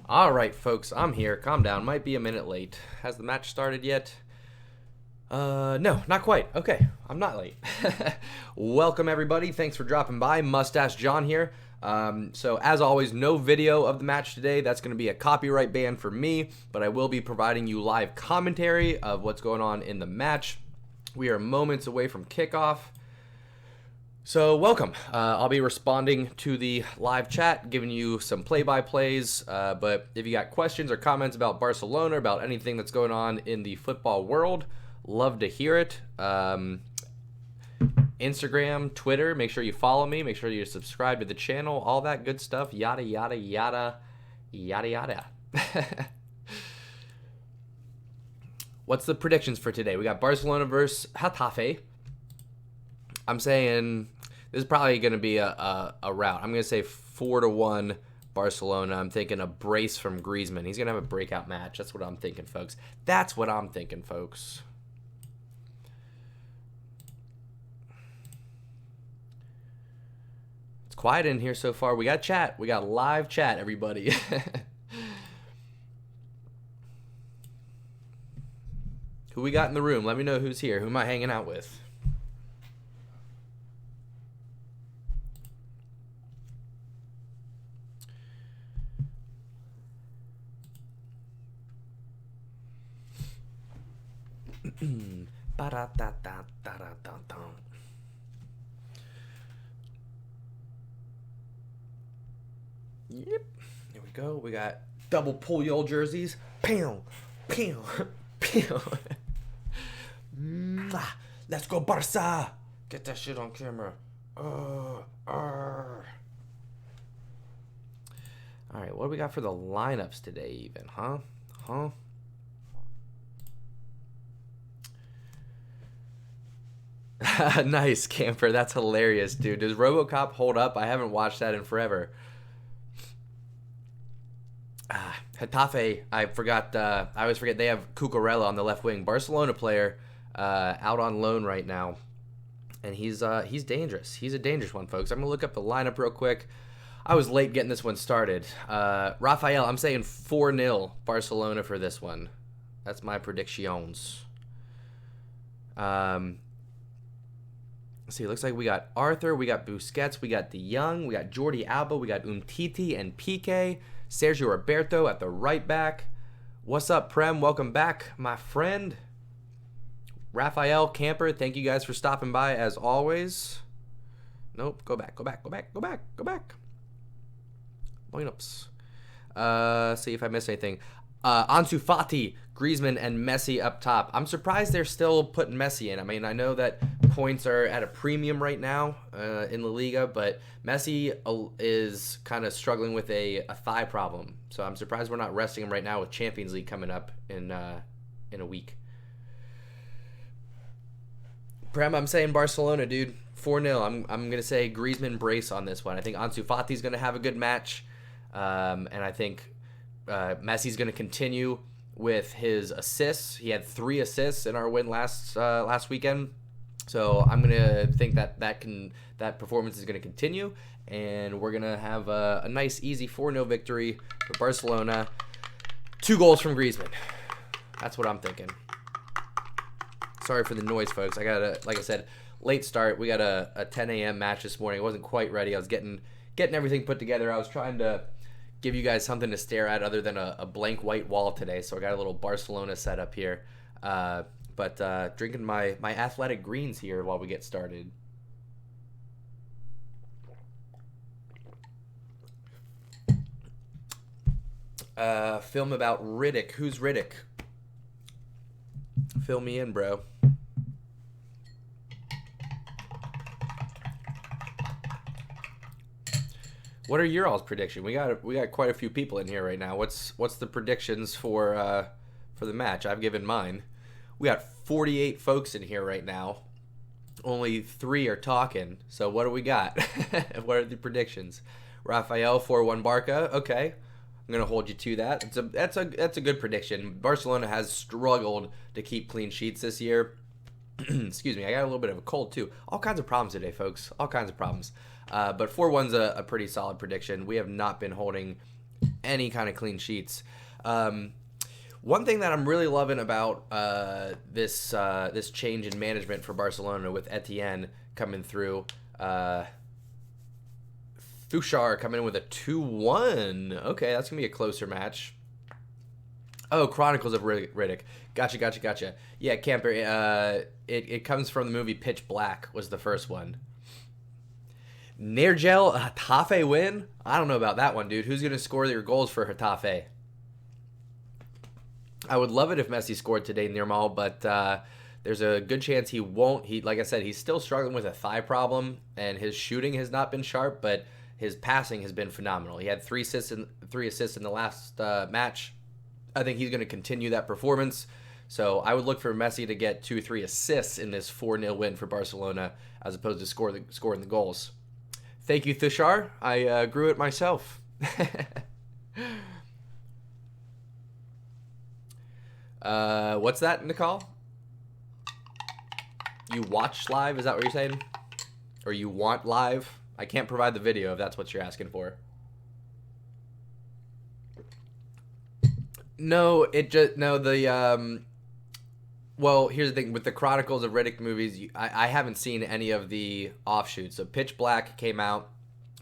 All right, folks, I'm here. Calm down. Might be a minute late. Has the match started yet? No, not quite. Okay, I'm not late. Welcome, everybody. Thanks for dropping by. Moustache John here. So, as always, no video of the match today. That's going to be a copyright ban for me, but I will be providing you live commentary of what's going on in the match. We are moments away from kickoff. So welcome. I'll be responding to the live chat, giving you some play-by-plays. But if you got questions or comments about Barcelona, about anything that's going on in the football world, love to hear it. Instagram, Twitter, make sure you follow me. Make sure you subscribe to the channel. All that good stuff. Yada, yada, yada, yada, yada. What's the predictions for today? We got Barcelona versus Getafe. I'm saying this is probably going to be a rout. I'm going to say 4-1 Barcelona. I'm thinking a brace from Griezmann. He's going to have a breakout match. That's what I'm thinking, folks. That's what I'm thinking, folks. It's quiet in here so far. We got chat. We got live chat, everybody. Who we got in the room? Let me know who's here. Who am I hanging out with? Yep. Here we go. We got double Puyol jerseys. Pew, pew, pew. Let's go, Barca. Get that shit on camera. All right, what do we got for the lineups today even, huh? Nice, Camper. That's hilarious, dude. Does RoboCop hold up? I haven't watched that in forever. Getafe, I forgot. I always forget they have Cucurella on the left wing. Barcelona player out on loan right now. And he's dangerous. He's a dangerous one, folks. I'm going to look up the lineup real quick. I was late getting this one started. Rafael, I'm saying 4-0 Barcelona for this one. That's my predictions. Let's see, it looks like we got Arthur, we got Busquets, we got De Jong, we got Jordi Alba, we got Umtiti and Piqué, Sergio Roberto at the right back. What's up, Prem? Welcome back, my friend. Rafael, Camper, thank you guys for stopping by as always. Nope, go back. Lineups. See if I missed anything. Ansu Fati, Griezmann, and Messi up top. I'm surprised they're still putting Messi in. I mean, I know that points are at a premium right now in the Liga, but Messi is kind of struggling with a thigh problem. So I'm surprised we're not resting him right now with Champions League coming up in a week. Prem, I'm saying Barcelona, dude. 4-0. I'm going to say Griezmann brace on this one. I think Ansu Fati's going to have a good match. And I think Messi's going to continue with his assists. He had 3 assists in our win last weekend. So I'm going to think that performance is going to continue. And we're going to have a nice, easy 4-0 victory for Barcelona. 2 goals from Griezmann. That's what I'm thinking. Sorry for the noise, folks. Like I said, late start. We got a 10 a.m. match this morning. I wasn't quite ready. I was getting everything put together. I was trying to give you guys something to stare at other than a blank white wall today. So I got a little Barcelona setup here. But drinking my athletic greens here while we get started. Film about Riddick. Who's Riddick? Fill me in, bro. What are your all's prediction? We got quite a few people in here right now. What's the predictions for the match? I've given mine. We got 48 folks in here right now. Only 3 are talking. So what do we got? What are the predictions? Rafael 4-1 Barca. Okay. I'm gonna hold you to that. That's a good prediction. Barcelona has struggled to keep clean sheets this year. Excuse me, I got a little bit of a cold too. All kinds of problems today, folks. All kinds of problems. But 4-1's a pretty solid prediction. We have not been holding any kind of clean sheets. One thing that I'm really loving about this change in management for Barcelona with Etienne coming through, Thuchar coming in with a 2-1. Okay, that's going to be a closer match. Oh, Chronicles of Riddick. Gotcha. Yeah, Camper, it comes from the movie Pitch Black was the first one. Nergel, Getafe win? I don't know about that one, dude. Who's going to score your goals for Getafe? I would love it if Messi scored today, Nirmal, but there's a good chance he won't. Like I said, he's still struggling with a thigh problem, and his shooting has not been sharp, but his passing has been phenomenal. He had 3 assists in the last match. I think he's going to continue that performance. So I would look for Messi to get 2-3 assists in this 4-0 win for Barcelona as opposed to scoring the goals. Thank you, Thuchar. I grew it myself. What's that, Nicole? You watch live? Is that what you're saying? Or you want live? I can't provide the video if that's what you're asking for. No, well, here's the thing. With the Chronicles of Riddick movies, I haven't seen any of the offshoots. So Pitch Black came out,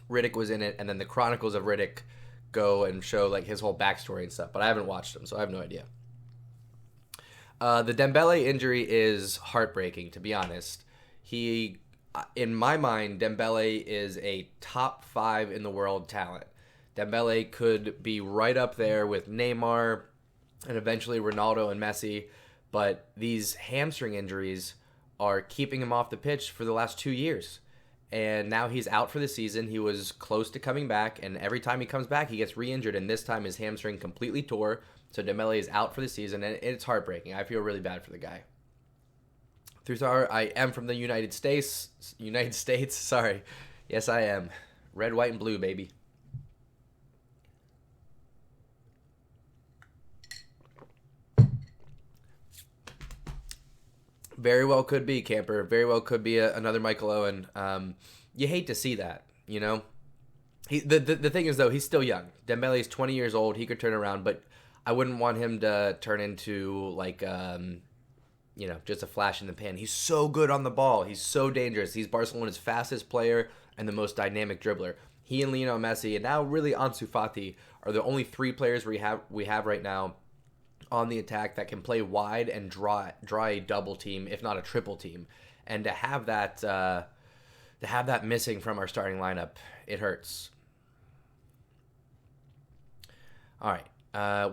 Riddick was in it, and then the Chronicles of Riddick go and show like his whole backstory and stuff. But I haven't watched them, so I have no idea. The Dembele injury is heartbreaking, to be honest. In my mind, Dembele is a top 5 in the world talent. Dembele could be right up there with Neymar and eventually Ronaldo and Messi, but these hamstring injuries are keeping him off the pitch for the last 2 years. And now he's out for the season. He was close to coming back, and every time he comes back, he gets re-injured, and this time his hamstring completely tore. So Dembele is out for the season, and it's heartbreaking. I feel really bad for the guy. Thuchar, I am from the United States. Sorry. Yes, I am. Red, white, and blue, baby. Very well could be, Camper. Very well could be another Michael Owen. You hate to see that, you know? The thing is, though, he's still young. Dembele's 20 years old. He could turn around, but I wouldn't want him to turn into, like, just a flash in the pan. He's so good on the ball. He's so dangerous. He's Barcelona's fastest player and the most dynamic dribbler. He and Lionel Messi, and now really Ansu Fati, are the only 3 players we have right now on the attack that can play wide and draw a double team, if not a triple team. And to have that missing from our starting lineup, it hurts. All right.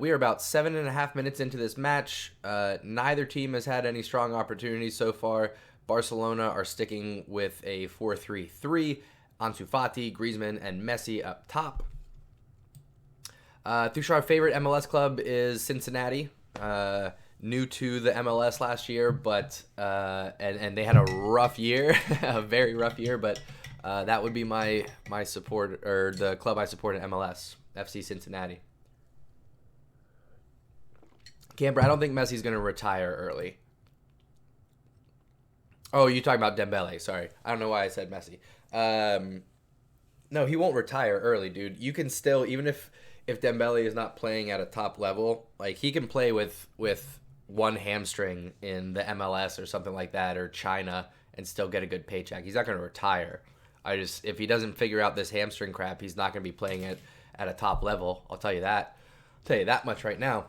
We are about 7.5 minutes into this match. Neither team has had any strong opportunities so far. Barcelona are sticking with a 4-3-3. Ansu Fati, Griezmann, and Messi up top. Thuchar's favorite MLS club is Cincinnati. New to the MLS last year, but and they had a rough year, a very rough year. But that would be my support, or the club I support in MLS, FC Cincinnati. Camper, I don't think Messi's going to retire early. Oh, you talking about Dembele? Sorry, I don't know why I said Messi. No, he won't retire early, dude. You can still, even if Dembele is not playing at a top level, like he can play with one hamstring in the MLS or something like that, or China, and still get a good paycheck. He's not going to retire. If he doesn't figure out this hamstring crap, he's not going to be playing it at a top level. I'll tell you that. I'll tell you that much right now.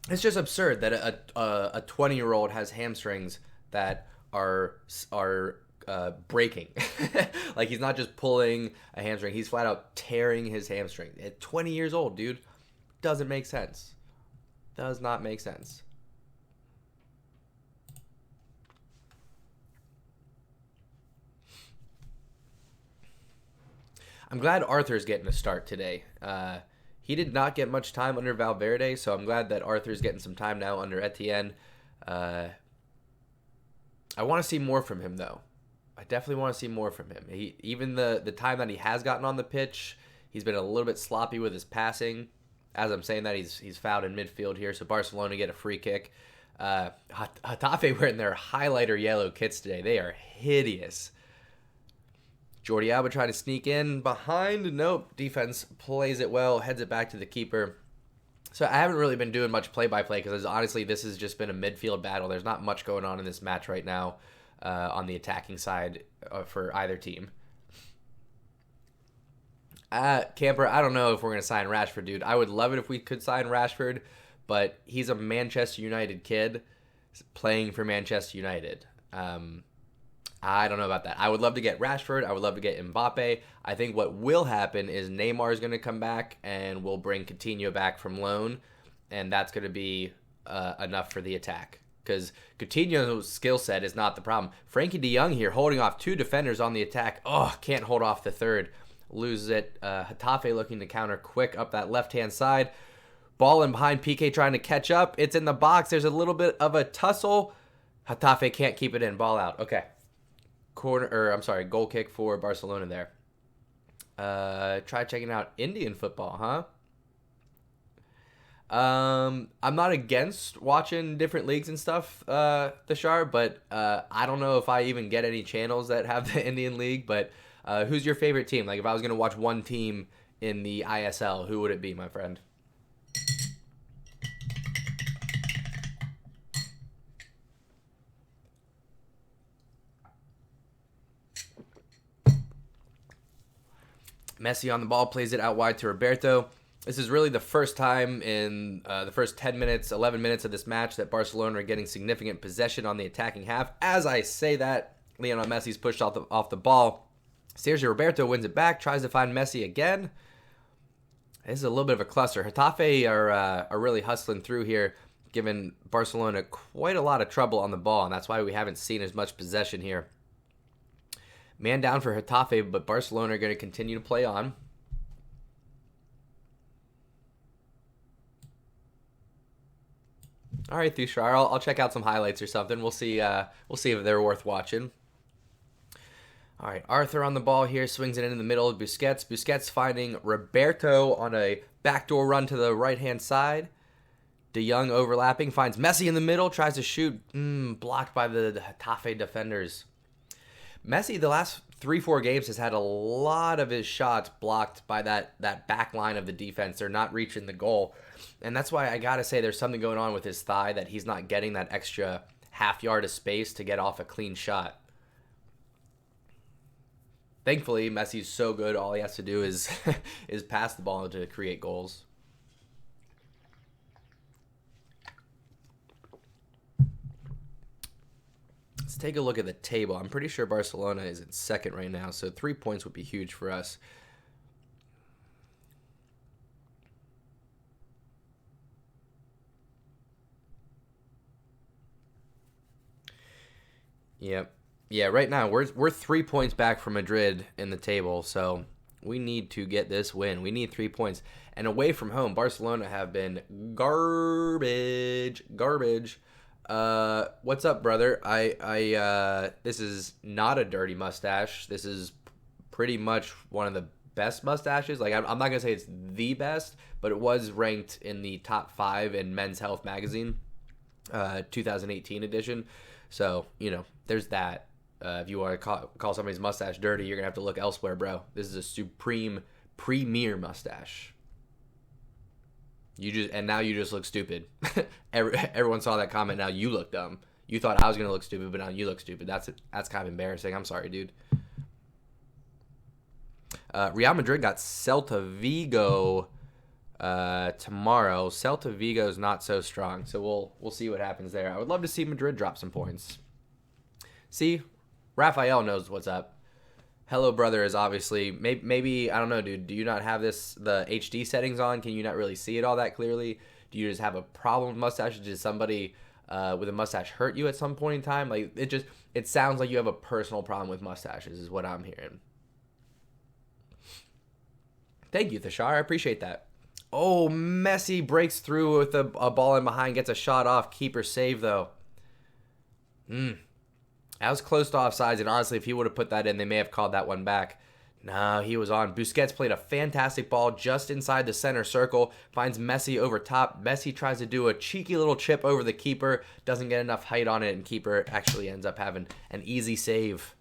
It's just absurd that a 20-year-old has hamstrings that are breaking. Like, he's not just pulling a hamstring, he's flat out tearing his hamstring at 20 years old, dude. Doesn't make sense. Does not make sense. I'm glad Arthur's getting a start today. He did not get much time under Valverde, so I'm glad that Arthur's getting some time now under Etienne. I want to see more from him, though. I definitely want to see more from him. Even the time that he has gotten on the pitch, he's been a little bit sloppy with his passing. As I'm saying that, he's fouled in midfield here, so Barcelona get a free kick. Getafe wearing their highlighter yellow kits today. They are hideous. Jordi Alba trying to sneak in behind. Nope. Defense plays it well, heads it back to the keeper. So I haven't really been doing much play-by-play because honestly, this has just been a midfield battle. There's not much going on in this match right now on the attacking side for either team. Camper, I don't know if we're going to sign Rashford, dude. I would love it if we could sign Rashford, but he's a Manchester United kid playing for Manchester United. I don't know about that. I would love to get Rashford. I would love to get Mbappe. I think what will happen is Neymar is going to come back, and we'll bring Coutinho back from loan, and that's going to be enough for the attack. Because Coutinho's skill set is not the problem. Frankie de Jong here holding off 2 defenders on the attack. Oh, can't hold off the third. Loses it. Getafe looking to counter quick up that left-hand side. Ball in behind, PK trying to catch up. It's in the box. There's a little bit of a tussle. Getafe can't keep it in. Ball out. Okay. Goal kick for Barcelona there. Try checking out Indian football, huh? I'm not against watching different leagues and stuff, Thashar, but I don't know if I even get any channels that have the Indian League, but who's your favorite team? Like, if I was going to watch one team in the ISL, who would it be, my friend? Messi on the ball, plays it out wide to Roberto. This is really the first time in the first 10 minutes, 11 minutes of this match that Barcelona are getting significant possession on the attacking half. As I say that, Lionel Messi's pushed off the ball. Sergio Roberto wins it back, tries to find Messi again. This is a little bit of a cluster. Getafe are really hustling through here, giving Barcelona quite a lot of trouble on the ball, and that's why we haven't seen as much possession here. Man down for Getafe, but Barcelona are going to continue to play on. All right, Thushar, I'll check out some highlights or something. We'll see if they're worth watching. All right, Arthur on the ball here, swings it in the middle of Busquets. Busquets finding Roberto on a backdoor run to the right-hand side. De Jong overlapping, finds Messi in the middle, tries to shoot, blocked by the Getafe defenders. Messi, the last 3-4 games, has had a lot of his shots blocked by that back line of the defense. They're not reaching the goal. And that's why I got to say there's something going on with his thigh that he's not getting that extra half yard of space to get off a clean shot. Thankfully, Messi's so good, all he has to do is pass the ball to create goals. Let's take a look at the table. I'm pretty sure Barcelona is in second right now, so 3 points would be huge for us. Yep. Yeah, right now we're 3 points back from Madrid in the table, so we need to get this win. We need 3 points. And away from home, Barcelona have been garbage. What's up, brother? This is not a dirty mustache. This is pretty much one of the best mustaches. Like, I'm not gonna say it's the best, but it was ranked in the top 5 in Men's Health magazine, 2018 edition. So, there's that. If you want to call somebody's mustache dirty, you're gonna have to look elsewhere, bro. This is a premier mustache. Now you just look stupid. Everyone saw that comment. Now you look dumb. You thought I was gonna look stupid, but now you look stupid. That's kind of embarrassing. I'm sorry, dude. Real Madrid got Celta Vigo tomorrow. Celta Vigo is not so strong, so we'll see what happens there. I would love to see Madrid drop some points. See, Raphael knows what's up. Hello, brother is obviously maybe I don't know, dude. Do you not have the HD settings on? Can you not really see it all that clearly? Do you just have a problem with mustaches? Did somebody with a mustache hurt you at some point in time? Like, it sounds like you have a personal problem with mustaches, is what I'm hearing. Thank you, Thashar. I appreciate that. Oh, Messi breaks through with a ball in behind, gets a shot off. Keeper save, though. That was close to offsides, and honestly, if he would have put that in, they may have called that one back. No, he was on. Busquets played a fantastic ball just inside the center circle, finds Messi over top. Messi tries to do a cheeky little chip over the keeper, doesn't get enough height on it, and keeper actually ends up having an easy save.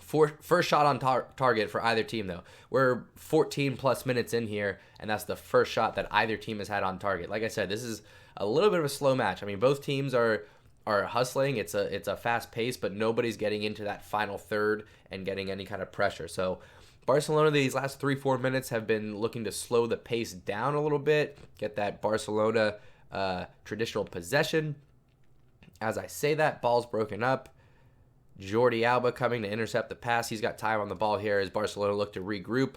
First shot on target for either team, though. We're 14 plus minutes in here, and that's the first shot that either team has had on target. Like I said, this is a little bit of a slow match. I mean, both teams are hustling. It's a fast pace, but nobody's getting into that final third and getting any kind of pressure. So Barcelona, these last 3-4 minutes have been looking to slow the pace down a little bit, get that Barcelona traditional possession. As I say that, ball's broken up. Jordi Alba coming to intercept the pass. He's got time on the ball here as Barcelona look to regroup.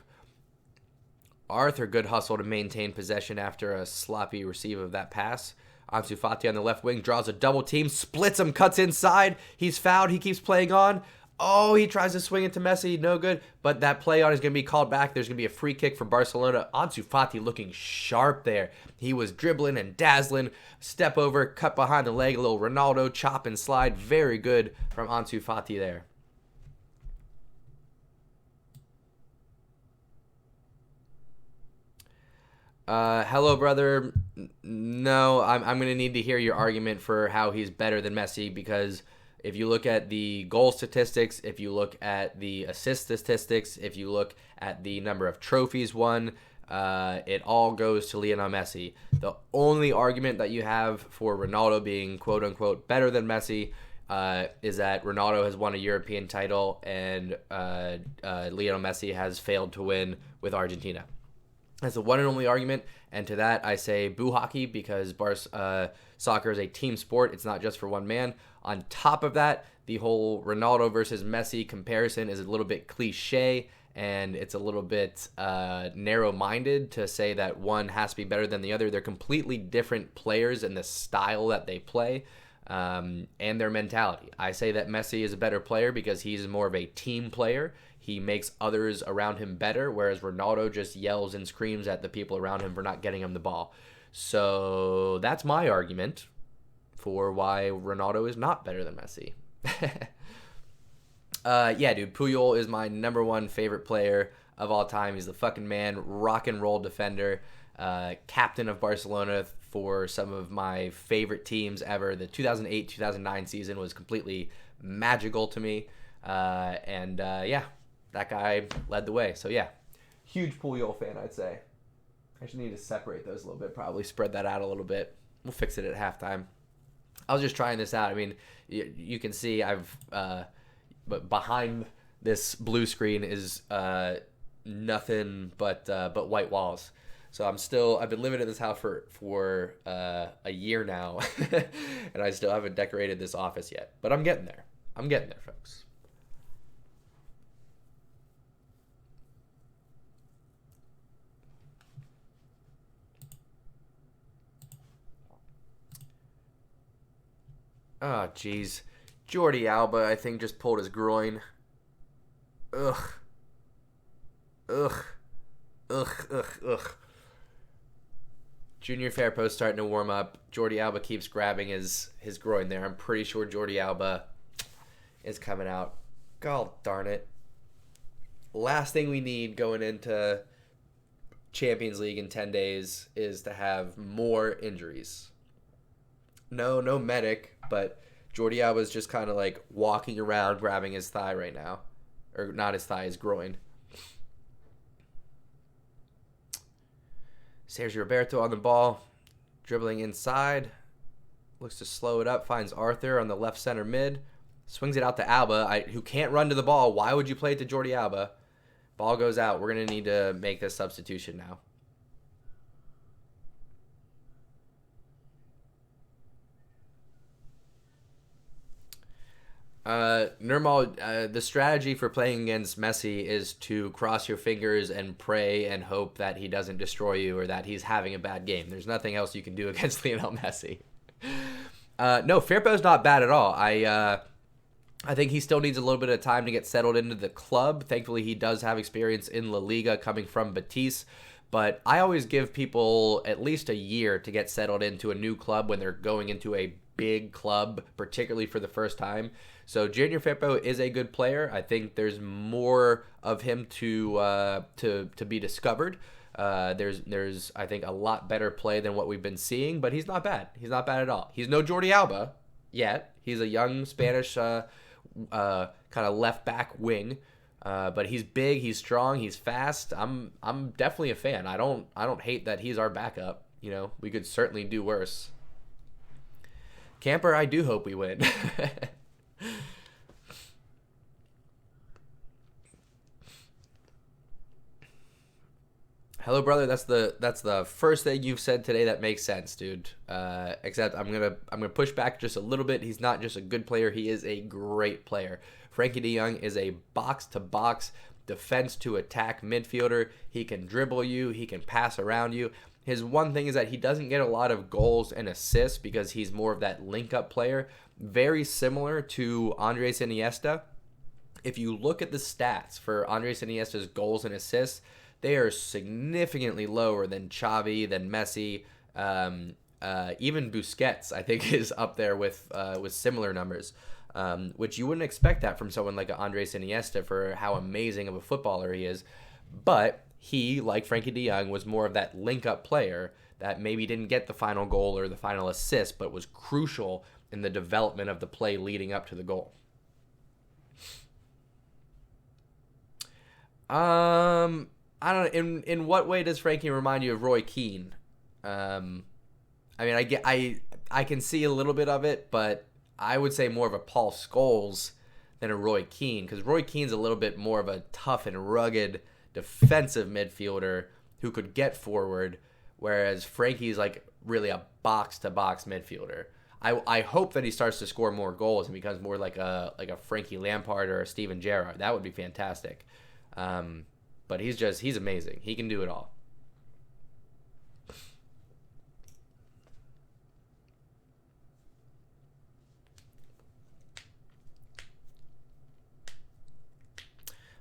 Arthur, good hustle to maintain possession after a sloppy receive of that pass. Ansu Fati on the left wing draws a double team, splits him, cuts inside. He's fouled. He keeps playing on. Oh, he tries to swing it to Messi. No good. But that play on is going to be called back. There's going to be a free kick for Barcelona. Ansu Fati looking sharp there. He was dribbling and dazzling. Step over, cut behind the leg. A little Ronaldo chop and slide. Very good from Ansu Fati there. Hello, brother. No, I'm going to need to hear your argument for how he's better than Messi, because if you look at the goal statistics, if you look at the assist statistics, if you look at the number of trophies won, it all goes to Lionel Messi. The only argument that you have for Ronaldo being quote-unquote better than Messi is that Ronaldo has won a European title and Lionel Messi has failed to win with Argentina. That's the one and only argument, and to that I say boo hockey, because soccer is a team sport. It's not just for one man. On top of that, the whole Ronaldo versus Messi comparison is a little bit cliche, and it's a little bit narrow-minded to say that one has to be better than the other. They're completely different players in the style that they play and their mentality. I say that Messi is a better player because he's more of a team player. He makes others around him better, whereas Ronaldo just yells and screams at the people around him for not getting him the ball. So that's my argument for why Ronaldo is not better than Messi. Yeah, dude, Puyol is my number one favorite player of all time. He's the fucking man, rock and roll defender, captain of Barcelona for some of my favorite teams ever. The 2008-2009 season was completely magical to me. Yeah, that guy led the way. So yeah, huge Puyol fan, I'd say. I should need to separate those a little bit, probably spread that out a little bit. We'll fix it at halftime. I was just trying this out. I mean, you can see but behind this blue screen is nothing but white walls. So I've been living in this house for a year now, and I still haven't decorated this office yet. But I'm getting there. I'm getting there, folks. Oh, jeez. Jordi Alba, I think, just pulled his groin. Ugh. Ugh. Ugh, ugh, ugh. Junior Firpo's starting to warm up. Jordi Alba keeps grabbing his groin there. I'm pretty sure Jordi Alba is coming out. God darn it. Last thing we need going into Champions League in 10 days is to have more injuries. No medic, but Jordi Alba's just kind of like walking around grabbing his thigh right now. Or not his thigh, his groin. Sergio Roberto on the ball, dribbling inside. Looks to slow it up, finds Arthur on the left center mid. Swings it out to Alba, who can't run to the ball. Why would you play it to Jordi Alba? Ball goes out. We're going to need to make this substitution now. Nurmal, the strategy for playing against Messi is to cross your fingers and pray and hope that he doesn't destroy you or that he's having a bad game. There's nothing else you can do against Lionel Messi. No, Firpo's not bad at all. I think he still needs a little bit of time to get settled into the club. Thankfully, he does have experience in La Liga coming from Betis. But I always give people at least a year to get settled into a new club when they're going into a big club, particularly for the first time. So Junior Firpo is a good player. I think there's more of him to be discovered. There's I think a lot better play than what we've been seeing, but he's not bad. He's not bad at all. He's no Jordi Alba yet. He's a young Spanish kind kind of left back wing. But he's big, he's strong, he's fast. I'm definitely a fan. I don't hate that he's our backup. We could certainly do worse. Camper, I do hope we win. Hello, brother. That's the first thing you've said today that makes sense, dude. Except I'm gonna push back just a little bit. He's not just a good player; he is a great player. Frankie De Jong is a box-to-box, defense-to-attack midfielder. He can dribble you. He can pass around you. His one thing is that he doesn't get a lot of goals and assists because he's more of that link-up player. Very similar to Andres Iniesta. If you look at the stats for Andres Iniesta's goals and assists, they are significantly lower than Xavi, than Messi. Even Busquets, I think, is up there with similar numbers, which you wouldn't expect that from someone like Andres Iniesta for how amazing of a footballer he is. But he, like Frankie De Jong, was more of that link-up player that maybe didn't get the final goal or the final assist, but was crucial in the development of the play leading up to the goal. I don't know. In what way does Frankie remind you of Roy Keane? I mean, I can see a little bit of it, but I would say more of a Paul Scholes than a Roy Keane, because Roy Keane's a little bit more of a tough and rugged defensive midfielder who could get forward, whereas Frankie's like really a box-to-box midfielder. I hope that he starts to score more goals and becomes more like a Frankie Lampard or a Steven Gerrard. That would be fantastic. But he's amazing. He can do it all.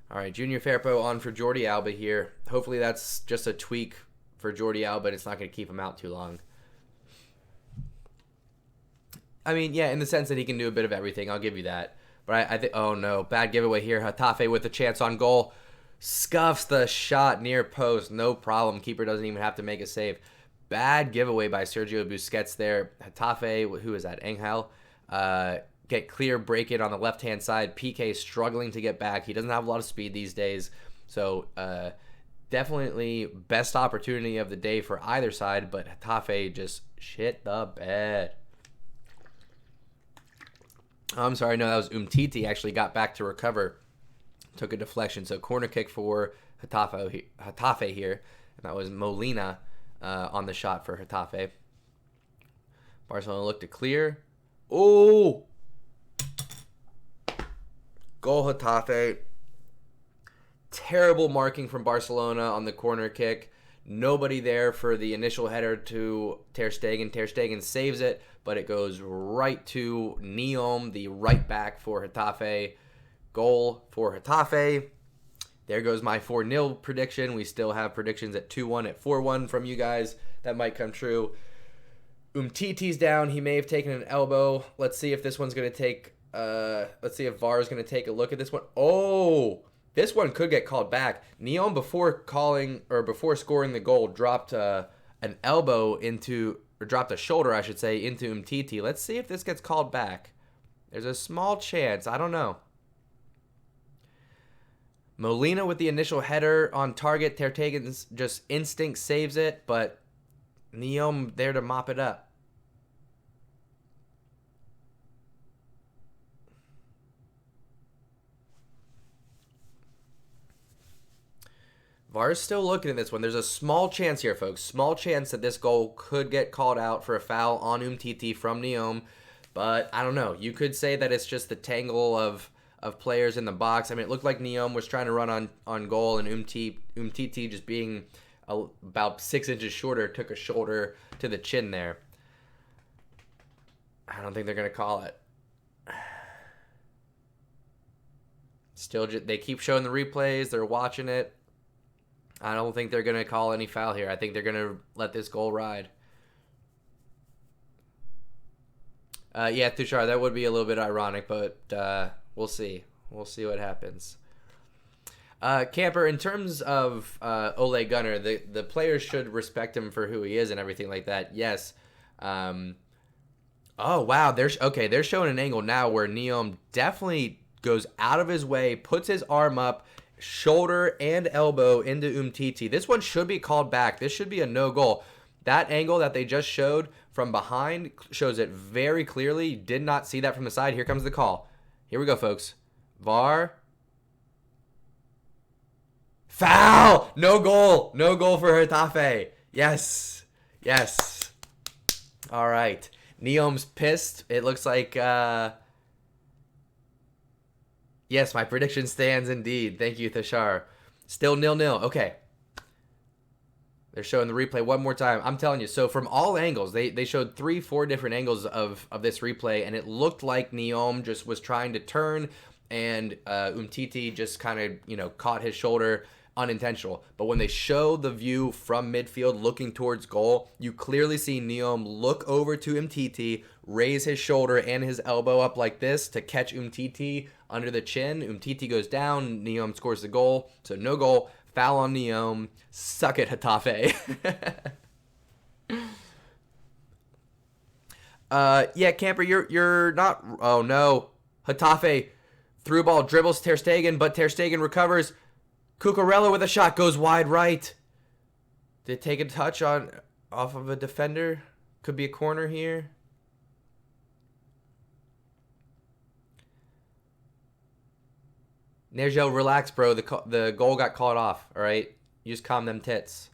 All right, Junior Firpo on for Jordi Alba here. Hopefully that's just a tweak for Jordi Alba, and it's not going to keep him out too long. I mean, yeah, in the sense that he can do a bit of everything. I'll give you that. But I think, oh no, bad giveaway here. Getafe with a chance on goal. Scuffs the shot near post. No problem. Keeper doesn't even have to make a save. Bad giveaway by Sergio Busquets there. Getafe, who is that? Angel. Get clear break it on the left-hand side. PK struggling to get back. He doesn't have a lot of speed these days. So definitely best opportunity of the day for either side. But Getafe just shit the bed. I'm sorry. No, that was Umtiti actually got back to recover. Took a deflection. So corner kick for Getafe here. And that was Molina on the shot for Getafe. Barcelona looked to clear. Oh! Goal Getafe. Terrible marking from Barcelona on the corner kick. Nobody there for the initial header to Ter Stegen. Ter Stegen saves it, but it goes right to Neom, the right back for Getafe. Goal for Getafe. There goes my 4-0 prediction. We still have predictions at 2-1, at 4-1 from you guys. That might come true. Umtiti's down. He may have taken an elbow. Let's see if this one's going to take... let's see if VAR is going to take a look at this one. Oh! This one could get called back. Neom, before scoring the goal, dropped an elbow into... or dropped a shoulder, I should say, into Umtiti. Let's see if this gets called back. There's a small chance. I don't know. Molina with the initial header on target. Ter Stegen's just instinct saves it, but Neom there to mop it up. VAR's still looking at this one. There's a small chance here, folks. Small chance that this goal could get called out for a foul on Umtiti from Neom. But I don't know. You could say that it's just the tangle of players in the box. I mean, it looked like Neom was trying to run on goal, and Umtiti just being about 6 inches shorter took a shoulder to the chin there. I don't think they're going to call it. Still, they keep showing the replays. They're watching it. I don't think they're going to call any foul here. I think they're going to let this goal ride. Yeah, Tushar, that would be a little bit ironic, but we'll see. We'll see what happens. Camper, in terms of Ole Gunnar, the players should respect him for who he is and everything like that. Yes. Oh, wow. They're showing an angle now where Neom definitely goes out of his way, puts his arm up, shoulder and elbow into Umtiti. This one should be called back. This should be a no goal. That angle that they just showed from behind shows it very clearly. Did not see that from the side. Here comes the call. Here we go, folks. VAR. Foul! No goal. No goal for Getafe. Yes. Yes. All right. Neom's pissed. It looks like... Yes, my prediction stands indeed. Thank you, Thashar. Still 0-0. Okay. They're showing the replay one more time. I'm telling you, so from all angles, they showed 3-4 different angles of this replay, and it looked like Neom just was trying to turn, and Umtiti just kind of, caught his shoulder, unintentional. But when they show the view from midfield looking towards goal, you clearly see Neom look over to Umtiti, raise his shoulder and his elbow up like this to catch Umtiti under the chin. Umtiti goes down, Neom scores the goal, so no goal. Foul on Neom. Suck it, Getafe. Yeah, Camper, you're not... Oh, no. Getafe through ball, dribbles Ter Stegen, but Ter Stegen recovers. Cucurella with a shot, goes wide right. Did it take a touch off of a defender? Could be a corner here. Nergel, relax, bro. The goal got called off, all right? You just calm them tits.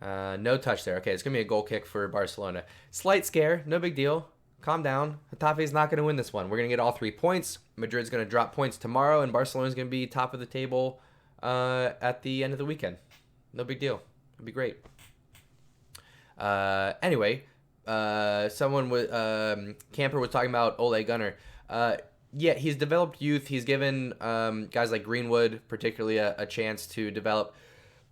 No touch there. Okay, it's going to be a goal kick for Barcelona. Slight scare. No big deal. Calm down. Getafe's not going to win this one. We're going to get all 3 points. Madrid's going to drop points tomorrow, and Barcelona's going to be top of the table at the end of the weekend. No big deal. It'll be great. Anyway, someone with Camper was talking about Ole Gunnar. Yeah, he's developed youth. He's given guys like Greenwood particularly a chance to develop.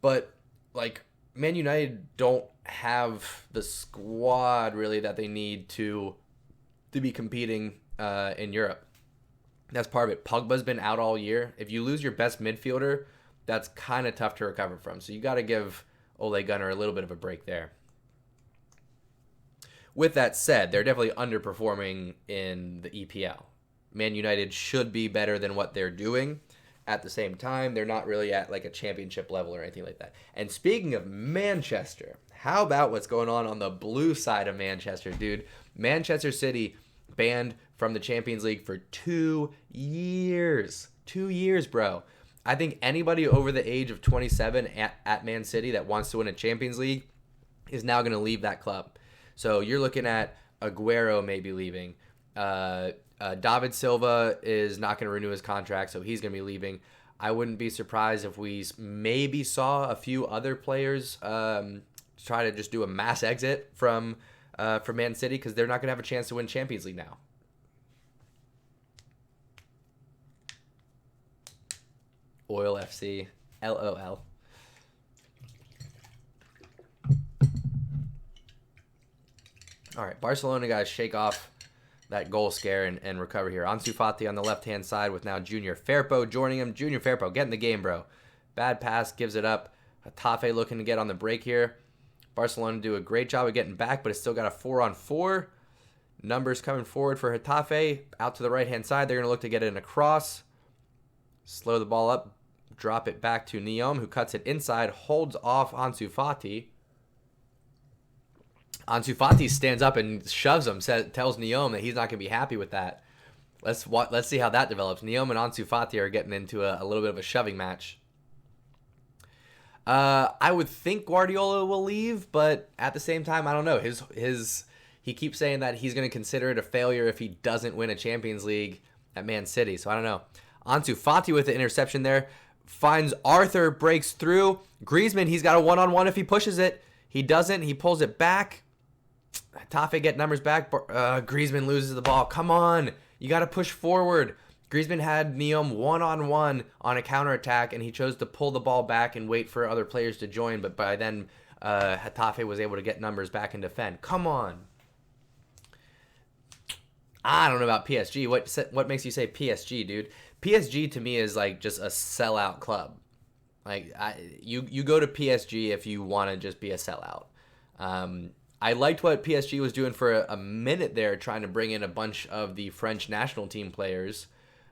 But, like, Man United don't have the squad, really, that they need to be competing in Europe. That's part of it. Pogba's been out all year. If you lose your best midfielder, that's kind of tough to recover from. So you got to give Ole Gunnar a little bit of a break there. With that said, they're definitely underperforming in the EPL. Man United should be better than what they're doing. At the same time, they're not really at like a championship level or anything like that. And speaking of Manchester, how about what's going on the blue side of Manchester, dude? Manchester City banned from the Champions League for 2 years. 2 years, bro. I think anybody over the age of 27 at Man City that wants to win a Champions League is now going to leave that club. So you're looking at Aguero maybe leaving. David Silva is not going to renew his contract, so he's going to be leaving. I wouldn't be surprised if we maybe saw a few other players try to just do a mass exit from Man City because they're not going to have a chance to win Champions League now. Oil FC. LOL. All right, Barcelona guys, shake off that goal scare and recover here. Ansu Fati on the left-hand side with now Junior Firpo joining him. Junior Firpo, get in the game, bro. Bad pass, gives it up. Getafe looking to get on the break here. Barcelona do a great job of getting back, but it's still got a 4-on-4. Numbers coming forward for Getafe. Out to the right-hand side, they're going to look to get it across. Slow the ball up, drop it back to Neom, who cuts it inside, holds off Ansu Fati. Ansu Fati stands up and shoves him, tells Neom that he's not going to be happy with that. Let's see how that develops. Neom and Ansu Fati are getting into a little bit of a shoving match. I would think Guardiola will leave, but at the same time, I don't know. He keeps saying that he's going to consider it a failure if he doesn't win a Champions League at Man City, so I don't know. Ansu Fati with the interception there. Finds Arthur, breaks through. Griezmann, he's got a one-on-one if he pushes it. He doesn't. He pulls it back. Getafe get numbers back. Griezmann loses the ball. Come on. You got to push forward. Griezmann had Neom one-on-one on a counterattack, and he chose to pull the ball back and wait for other players to join. But by then, Getafe was able to get numbers back and defend. Come on. I don't know about PSG. What makes you say PSG, dude? PSG to me is like just a sellout club. Like you go to PSG if you want to just be a sellout. I liked what PSG was doing for a minute there, trying to bring in a bunch of the French national team players.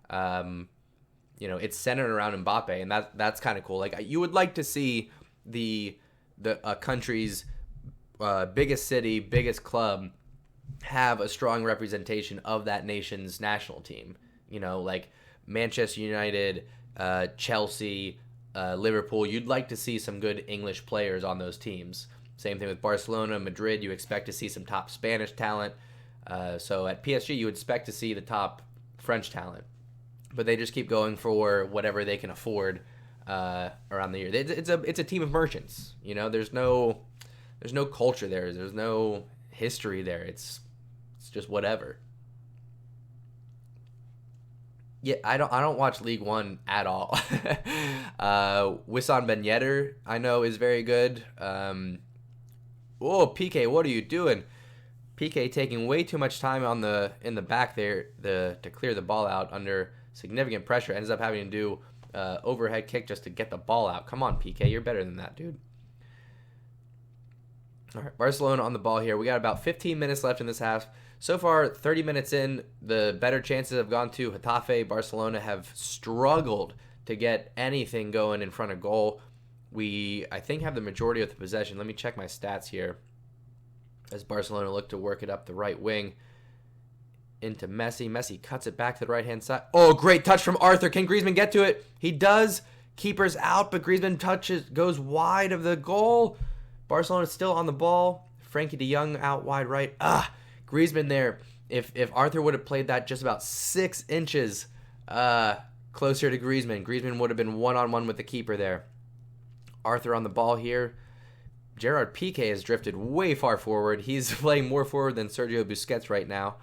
It's centered around Mbappe, and that's kind of cool. Like, you would like to see the country's biggest city, biggest club have a strong representation of that nation's national team. Like Manchester United, Chelsea, Liverpool. You'd like to see some good English players on those teams. Same thing with Barcelona, Madrid. You expect to see some top Spanish talent. So at PSG, you would expect to see the top French talent. But they just keep going for whatever they can afford around the year. It's a team of merchants. There's no culture there. There's no history there. It's just whatever. Yeah, I don't watch League One at all. Wissam Ben Yedder, I know, is very good. PK, what are you doing? PK taking way too much time in the back there to clear the ball out under significant pressure. Ends up having to do overhead kick just to get the ball out. Come on, PK, you're better than that, dude. All right, Barcelona on the ball here. We got about 15 minutes left in this half. So far, 30 minutes in, the better chances have gone to Getafe. Barcelona have struggled to get anything going in front of goal. We, I think, have the majority of the possession. Let me check my stats here. As Barcelona look to work it up the right wing into Messi. Messi cuts it back to the right-hand side. Oh, great touch from Arthur. Can Griezmann get to it? He does. Keeper's out, but Griezmann goes wide of the goal. Barcelona still on the ball. Frankie de Jong out wide right. Griezmann there. If Arthur would have played that just about 6 inches closer to Griezmann would have been one-on-one with the keeper there. Arthur on the ball here. Gerard Piqué has drifted way far forward. He's playing more forward than Sergio Busquets right now.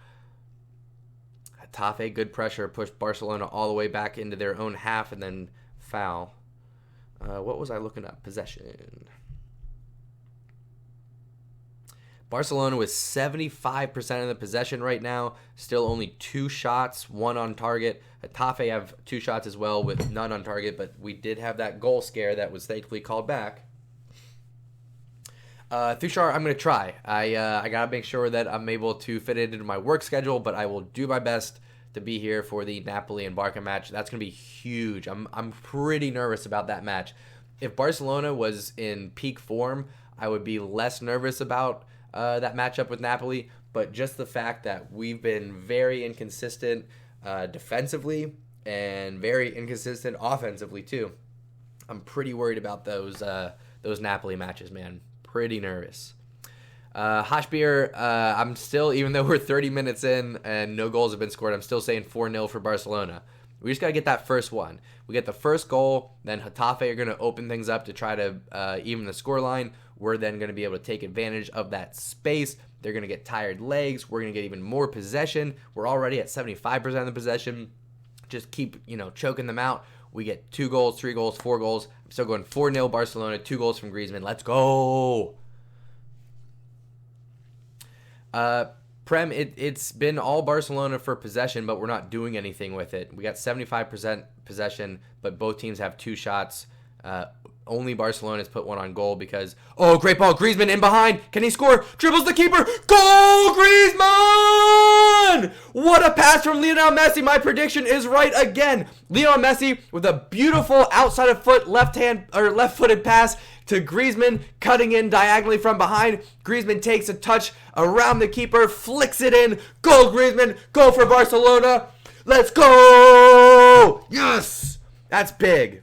Getafe, good pressure, pushed Barcelona all the way back into their own half and then foul. What was I looking at? Possession. Barcelona with 75% of the possession right now. Still only 2 shots, 1 on target. Getafe have 2 shots as well with none on target, but we did have that goal scare that was thankfully called back. Thushar, I'm going to try. I got to make sure that I'm able to fit it into my work schedule, but I will do my best to be here for the Napoli and Barca match. That's going to be huge. I'm pretty nervous about that match. If Barcelona was in peak form, I would be less nervous about that matchup with Napoli, but just the fact that we've been very inconsistent defensively and very inconsistent offensively too, I'm pretty worried about those Napoli matches, man. Pretty nervous. Hashbir, I'm still, even though we're 30 minutes in and no goals have been scored, I'm still saying 4-0 for Barcelona. We just got to get that first one. We get the first goal, then Getafe are going to open things up to try to even the scoreline. We're then going to be able to take advantage of that space. They're going to get tired legs. We're going to get even more possession. We're already at 75% of the possession. Just keep, choking them out. We get 2 goals, 3 goals, 4 goals. I'm still going 4-0 Barcelona, 2 goals from Griezmann. Let's go. Prem, it's been all Barcelona for possession, but we're not doing anything with it. We got 75% possession, but both teams have 2 shots. Only Barcelona's put 1 on goal because... Oh, great ball. Griezmann in behind. Can he score? Dribbles the keeper. Goal, Griezmann! What a pass from Lionel Messi. My prediction is right again. Lionel Messi with a beautiful outside of foot left-footed pass to Griezmann, cutting in diagonally from behind. Griezmann takes a touch around the keeper, flicks it in. Goal, Griezmann. Goal for Barcelona. Let's go! Yes! That's big.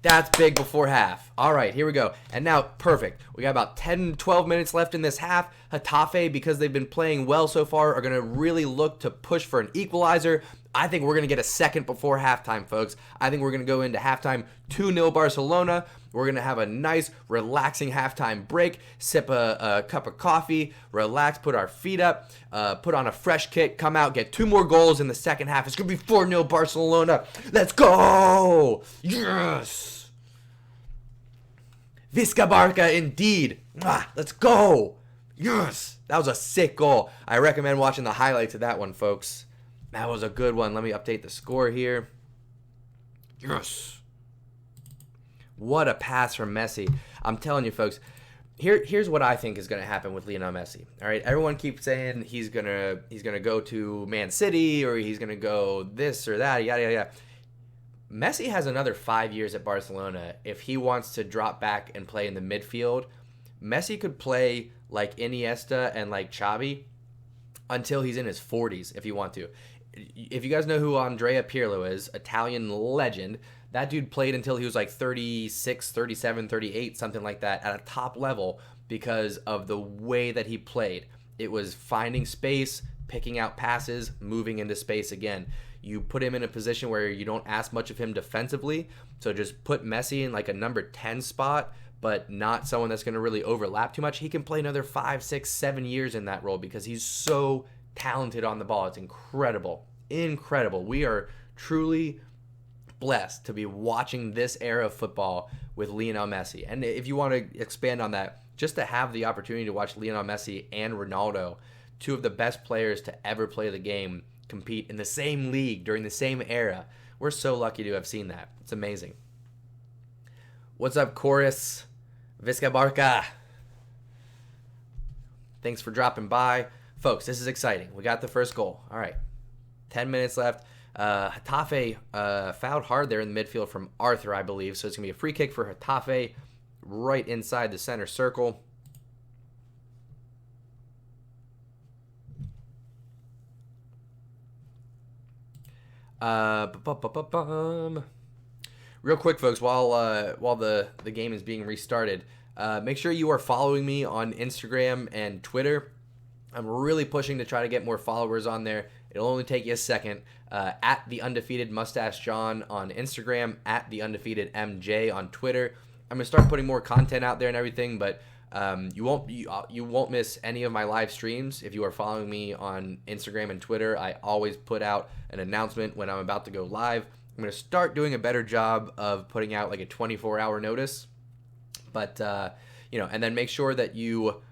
That's big before half. All right, here we go. And now, perfect. We got about 10, 12 minutes left in this half. Getafe, because they've been playing well so far, are going to really look to push for an equalizer. I think we're going to get a second before halftime, folks. I think we're going to go into halftime 2-0 Barcelona. We're going to have a nice, relaxing halftime break, sip a cup of coffee, relax, put our feet up, put on a fresh kit, come out, get 2 more goals in the second half. It's going to be 4-0 Barcelona. Let's go! Yes! Visca Barca, indeed. Let's go! Yes! That was a sick goal. I recommend watching the highlights of that one, folks. That was a good one. Let me update the score here. Yes! What a pass from Messi. I'm telling you, folks, Here's what I think is going to happen with Lionel Messi. All right, everyone keeps saying he's gonna go to Man City or he's gonna go this or that, yada yada yada. Messi has another 5 years at Barcelona. If he wants to drop back and play in the midfield, Messi could play like Iniesta and like Xavi until he's in his 40s if you want to. If you guys know who Andrea Pirlo is, Italian legend, that dude played until he was like 36, 37, 38, something like that at a top level because of the way that he played. It was finding space, picking out passes, moving into space again. You put him in a position where you don't ask much of him defensively, so just put Messi in like a number 10 spot, but not someone that's going to really overlap too much. He can play another 5, 6, 7 years in that role because he's so talented on the ball. It's incredible. Incredible. We are truly blessed to be watching this era of football with Lionel Messi. And if you want to expand on that, just to have the opportunity to watch Lionel Messi and Ronaldo, two of the best players to ever play the game, compete in the same league during the same era. We're so lucky to have seen that. It's amazing. What's up, Chorus? Visca Barca. Thanks for dropping by. Folks, this is exciting. We got the first goal. All right. 10 minutes left. Getafe fouled hard there in the midfield from Arthur, I believe. So it's going to be a free kick for Getafe right inside the center circle. Real quick, folks, while the game is being restarted, make sure you are following me on Instagram and Twitter. I'm really pushing to try to get more followers on there. It'll only take you a second. At the undefeated Moustache John on Instagram, at the undefeated MJ on Twitter. I'm gonna start putting more content out there and everything, but you won't miss any of my live streams if you are following me on Instagram and Twitter. I always put out an announcement when I'm about to go live. I'm gonna start doing a better job of putting out like a 24-hour notice, but and then make sure that you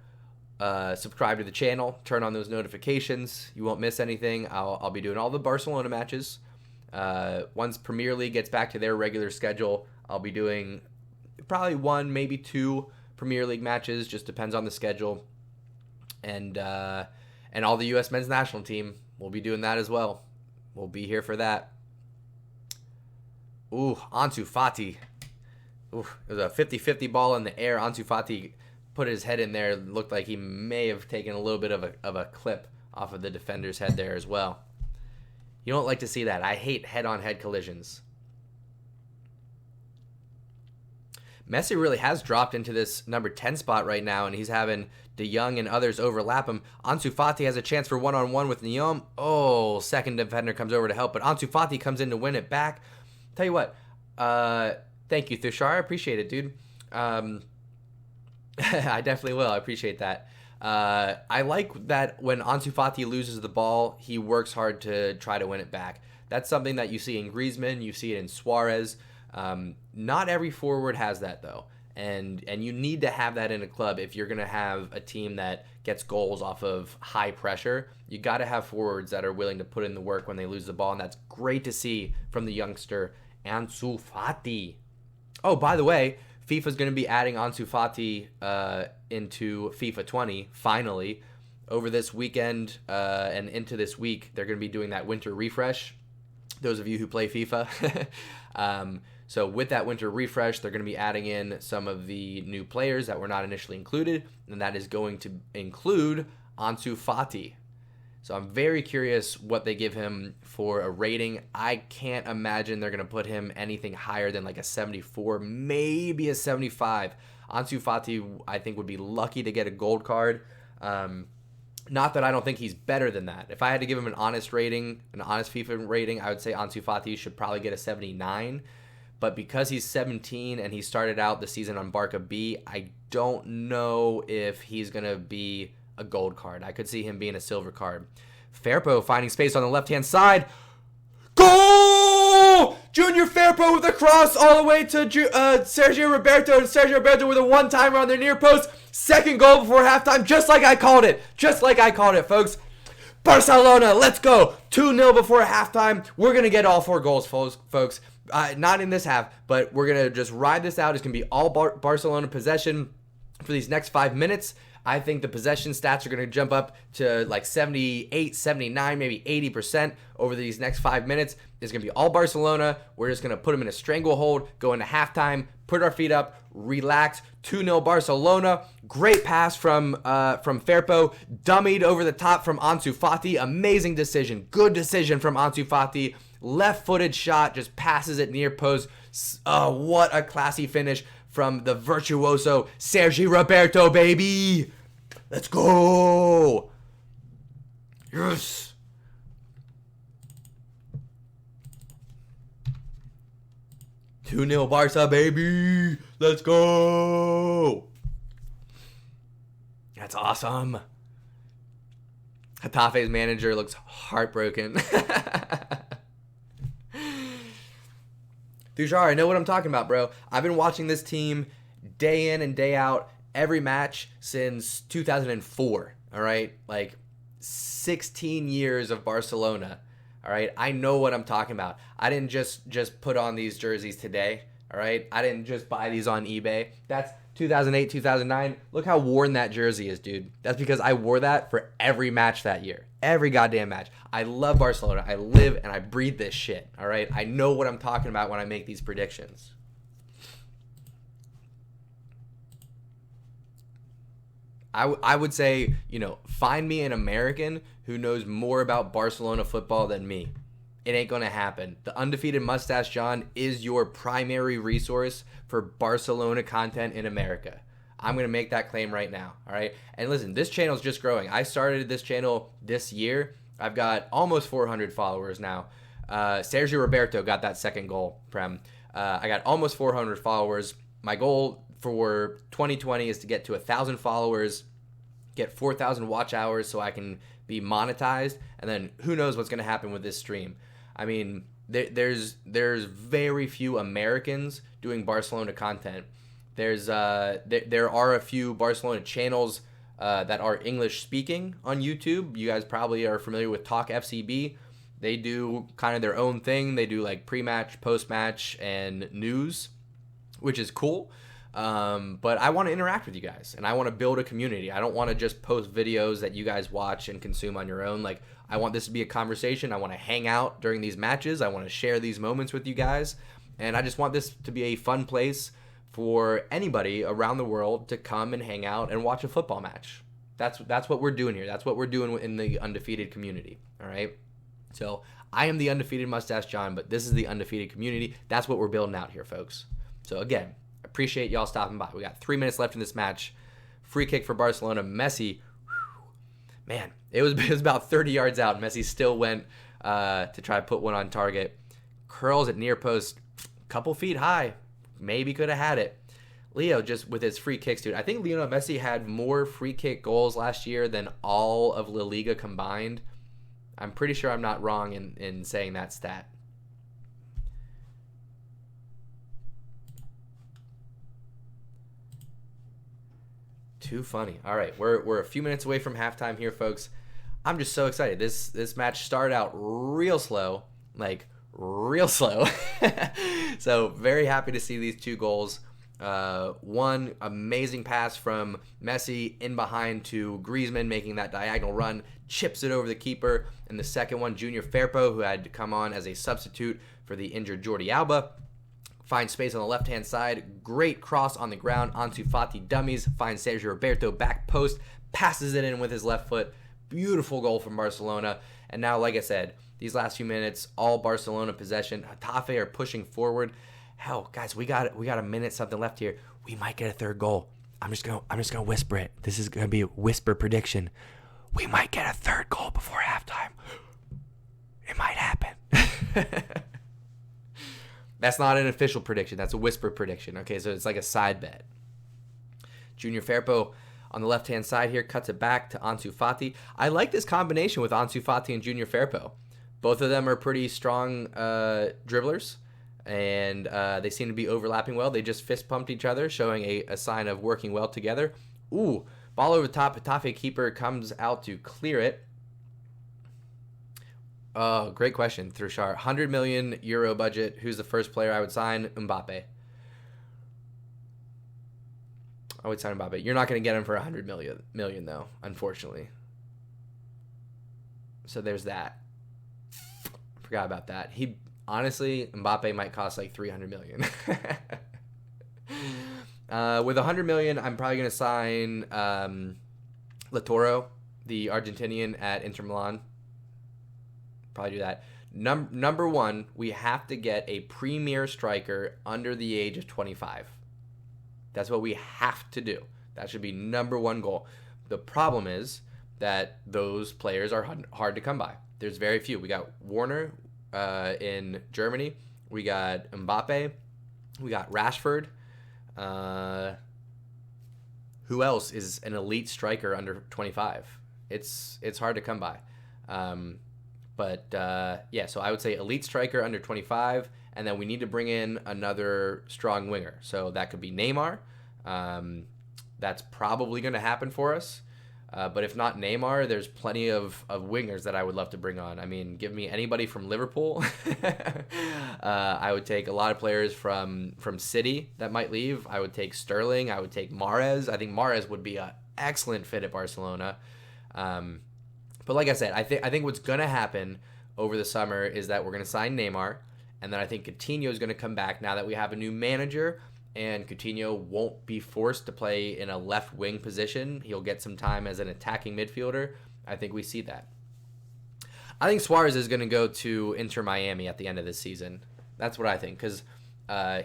subscribe to the channel, turn on those notifications. You won't miss anything. I'll be doing all the Barcelona matches. Once Premier League gets back to their regular schedule, I'll be doing probably 1, maybe 2 Premier League matches. Just depends on the schedule. And all the U.S. men's national team, we'll be doing that as well. We'll be here for that. Ooh, Ansu Fati. Ooh, it was a 50-50 ball in the air. Ansu Fati put his head in there. Looked like he may have taken a little bit of a clip off of the defender's head there as well. You don't like to see that. I hate head-on-head collisions. Messi really has dropped into this number 10 spot right now, and he's having De Jong and others overlap him. Ansu Fati has a chance for one-on-one with Neom. Oh, second defender comes over to help, but Ansu Fati comes in to win it back. Tell you what, thank you, Thushar. I appreciate it, dude. I definitely will. I appreciate that. I like that when Ansu Fati loses the ball, he works hard to try to win it back. That's something that you see in Griezmann. You see it in Suarez. Not every forward has that, though. And you need to have that in a club if you're going to have a team that gets goals off of high pressure. You got to have forwards that are willing to put in the work when they lose the ball, and that's great to see from the youngster Ansu Fati. Oh, by the way, FIFA's going to be adding Ansu Fati into FIFA 20, finally. Over this weekend and into this week, they're going to be doing that winter refresh, those of you who play FIFA. So with that winter refresh, they're going to be adding in some of the new players that were not initially included, and that is going to include Ansu Fati. So I'm very curious what they give him for a rating. I can't imagine they're going to put him anything higher than like a 74, maybe a 75. Ansu Fati, I think, would be lucky to get a gold card. Not that I don't think he's better than that. If I had to give him an honest rating, an honest FIFA rating, I would say Ansu Fati should probably get a 79. But because he's 17 and he started out the season on Barca B, I don't know if he's going to be a gold card. I could see him being a silver card. Firpo finding space on the left-hand side. Goal! Junior Firpo with a cross all the way to Sergio Roberto. And Sergio Roberto with a one-timer on their near post. Second goal before halftime, just like I called it. Just like I called it, folks. Barcelona, let's go. 2-0 before halftime. We're going to get all 4 goals, folks. Not in this half, but we're going to just ride this out. It's going to be all Barcelona possession. for these next 5 minutes. I think the possession stats are going to jump up to like 78, 79, maybe 80% over these next 5 minutes. It's going to be all Barcelona. We're just going to put them in a stranglehold, go into halftime, put our feet up, relax. 2-0 Barcelona. Great pass from Firpo. Dummied over the top from Ansu Fati. Amazing decision. Good decision from Ansu Fati. Left-footed shot, just passes it near post. Oh, what a classy finish from the virtuoso Sergi Roberto, baby. Let's go. Yes. Two 0 Barca, baby. Let's go. That's awesome. Getafe's manager looks heartbroken. Tushar, I know what I'm talking about, bro. I've been watching this team day in and day out, every match since 2004, all right? Like 16 years of Barcelona, all right? I know what I'm talking about. I didn't just put on these jerseys today, all right? I didn't just buy these on eBay. That's 2008, 2009. Look how worn that jersey is, dude. That's because I wore that for every match that year. Every goddamn match. I love Barcelona. I live and I breathe this shit, all right? I know what I'm talking about when I make these predictions. I would say, find me an American who knows more about Barcelona football than me. It ain't going to happen. The undefeated Moustache John is your primary resource for Barcelona content in America. I'm going to make that claim right now, all right? And listen, this channel is just growing. I started this channel this year. I've got almost 400 followers now. Sergio Roberto got that second goal, Prem. I got almost 400 followers. My goal for 2020 is to get to 1,000 followers, get 4,000 watch hours so I can be monetized, and then who knows what's going to happen with this stream. I mean, there's very few Americans doing Barcelona content. There are a few Barcelona channels that are English speaking on YouTube. You guys probably are familiar with Talk FCB. They do kind of their own thing. They do like pre-match, post-match, and news, which is cool. But I want to interact with you guys, and I want to build a community. I don't want to just post videos that you guys watch and consume on your own. Like, I want this to be a conversation. I want to hang out during these matches. I want to share these moments with you guys, and I just want this to be a fun place for anybody around the world to come and hang out and watch a football match. That's what we're doing here. That's what we're doing in the undefeated community, all right? So I am the undefeated Moustache John, but this is the undefeated community. That's what we're building out here, folks. So again, appreciate y'all stopping by. We got 3 minutes left in this match. Free kick for Barcelona. Messi, man, it was about 30 yards out. Messi still went to try to put one on target. Curls at near post, couple feet high. Maybe could have had it. Leo just with his free kicks, dude. I think Lionel Messi had more free kick goals last year than all of La Liga combined. I'm pretty sure I'm not wrong in saying that stat. Too funny. All right, we're a few minutes away from halftime here, folks. I'm just so excited. This match started out real slow, like real slow. So very happy to see these two goals. One amazing pass from Messi in behind to Griezmann, making that diagonal run, chips it over the keeper. And the second one, Junior Firpo, who had to come on as a substitute for the injured Jordi Alba, finds space on the left-hand side. Great cross on the ground. Ansu Fati dummies. Finds Sergio Roberto back post. Passes it in with his left foot. Beautiful goal from Barcelona. And now, like I said, these last few minutes, all Barcelona possession. Getafe are pushing forward. Hell, guys, we got a minute something left here. We might get a third goal. I'm just gonna whisper it. This is gonna be a whisper prediction. We might get a third goal before halftime. It might happen. That's not an official prediction. That's a whisper prediction. Okay, so it's like a side bet. Junior Firpo on the left-hand side here cuts it back to Ansu Fati. I like this combination with Ansu Fati and Junior Firpo. Both of them are pretty strong dribblers, and they seem to be overlapping well. They just fist-pumped each other, showing a sign of working well together. Ooh, ball over the top. Getafe keeper comes out to clear it. Oh, great question, Thrishar. 100 million euro budget. Who's the first player I would sign? Mbappe. I would sign Mbappe. You're not going to get him for 100 million though, unfortunately. So there's that. Forgot about that. Honestly, Mbappe might cost like 300 million. With 100 million, I'm probably going to sign Lautaro, the Argentinian at Inter Milan. Probably do that. Number one, we have to get a premier striker under the age of 25. That's what we have to do. That should be number one goal. The problem is that those players are hard to come by. There's very few. We got Warner in Germany. We got Mbappe. We got Rashford. Who else is an elite striker under 25? It's hard to come by. So I would say elite striker under 25, and then we need to bring in another strong winger. So that could be Neymar. That's probably going to happen for us. But if not Neymar, there's plenty of wingers that I would love to bring on. I mean, give me anybody from Liverpool. I would take a lot of players from City that might leave. I would take Sterling. I would take Mahrez. I think Mahrez would be an excellent fit at Barcelona. But like I said, I think what's going to happen over the summer is that we're going to sign Neymar, and then I think Coutinho is going to come back now that we have a new manager, and Coutinho won't be forced to play in a left wing position. He'll get some time as an attacking midfielder. I think we see that. I think Suarez is going to go to Inter Miami at the end of this season. That's what I think, because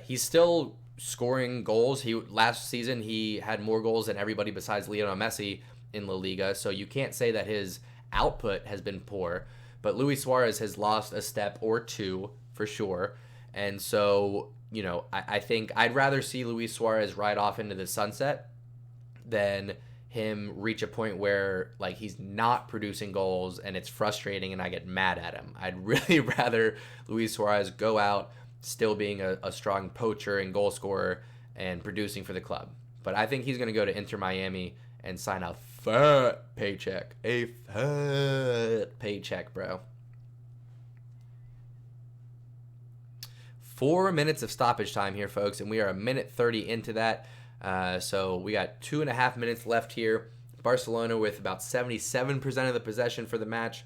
he's still scoring goals. Last season he had more goals than everybody besides Lionel Messi in La Liga, so you can't say that his output has been poor, but Luis Suarez has lost a step or two for sure. And so, I think I'd rather see Luis Suarez ride off into the sunset than him reach a point where like he's not producing goals and it's frustrating and I get mad at him. I'd really rather Luis Suarez go out still being a strong poacher and goal scorer and producing for the club. But I think he's going to go to Inter Miami and sign a fat paycheck. A fat paycheck, bro. 4 minutes of stoppage time here, folks, and we are 1:30 into that. So we got 2.5 minutes left here. Barcelona with about 77% of the possession for the match.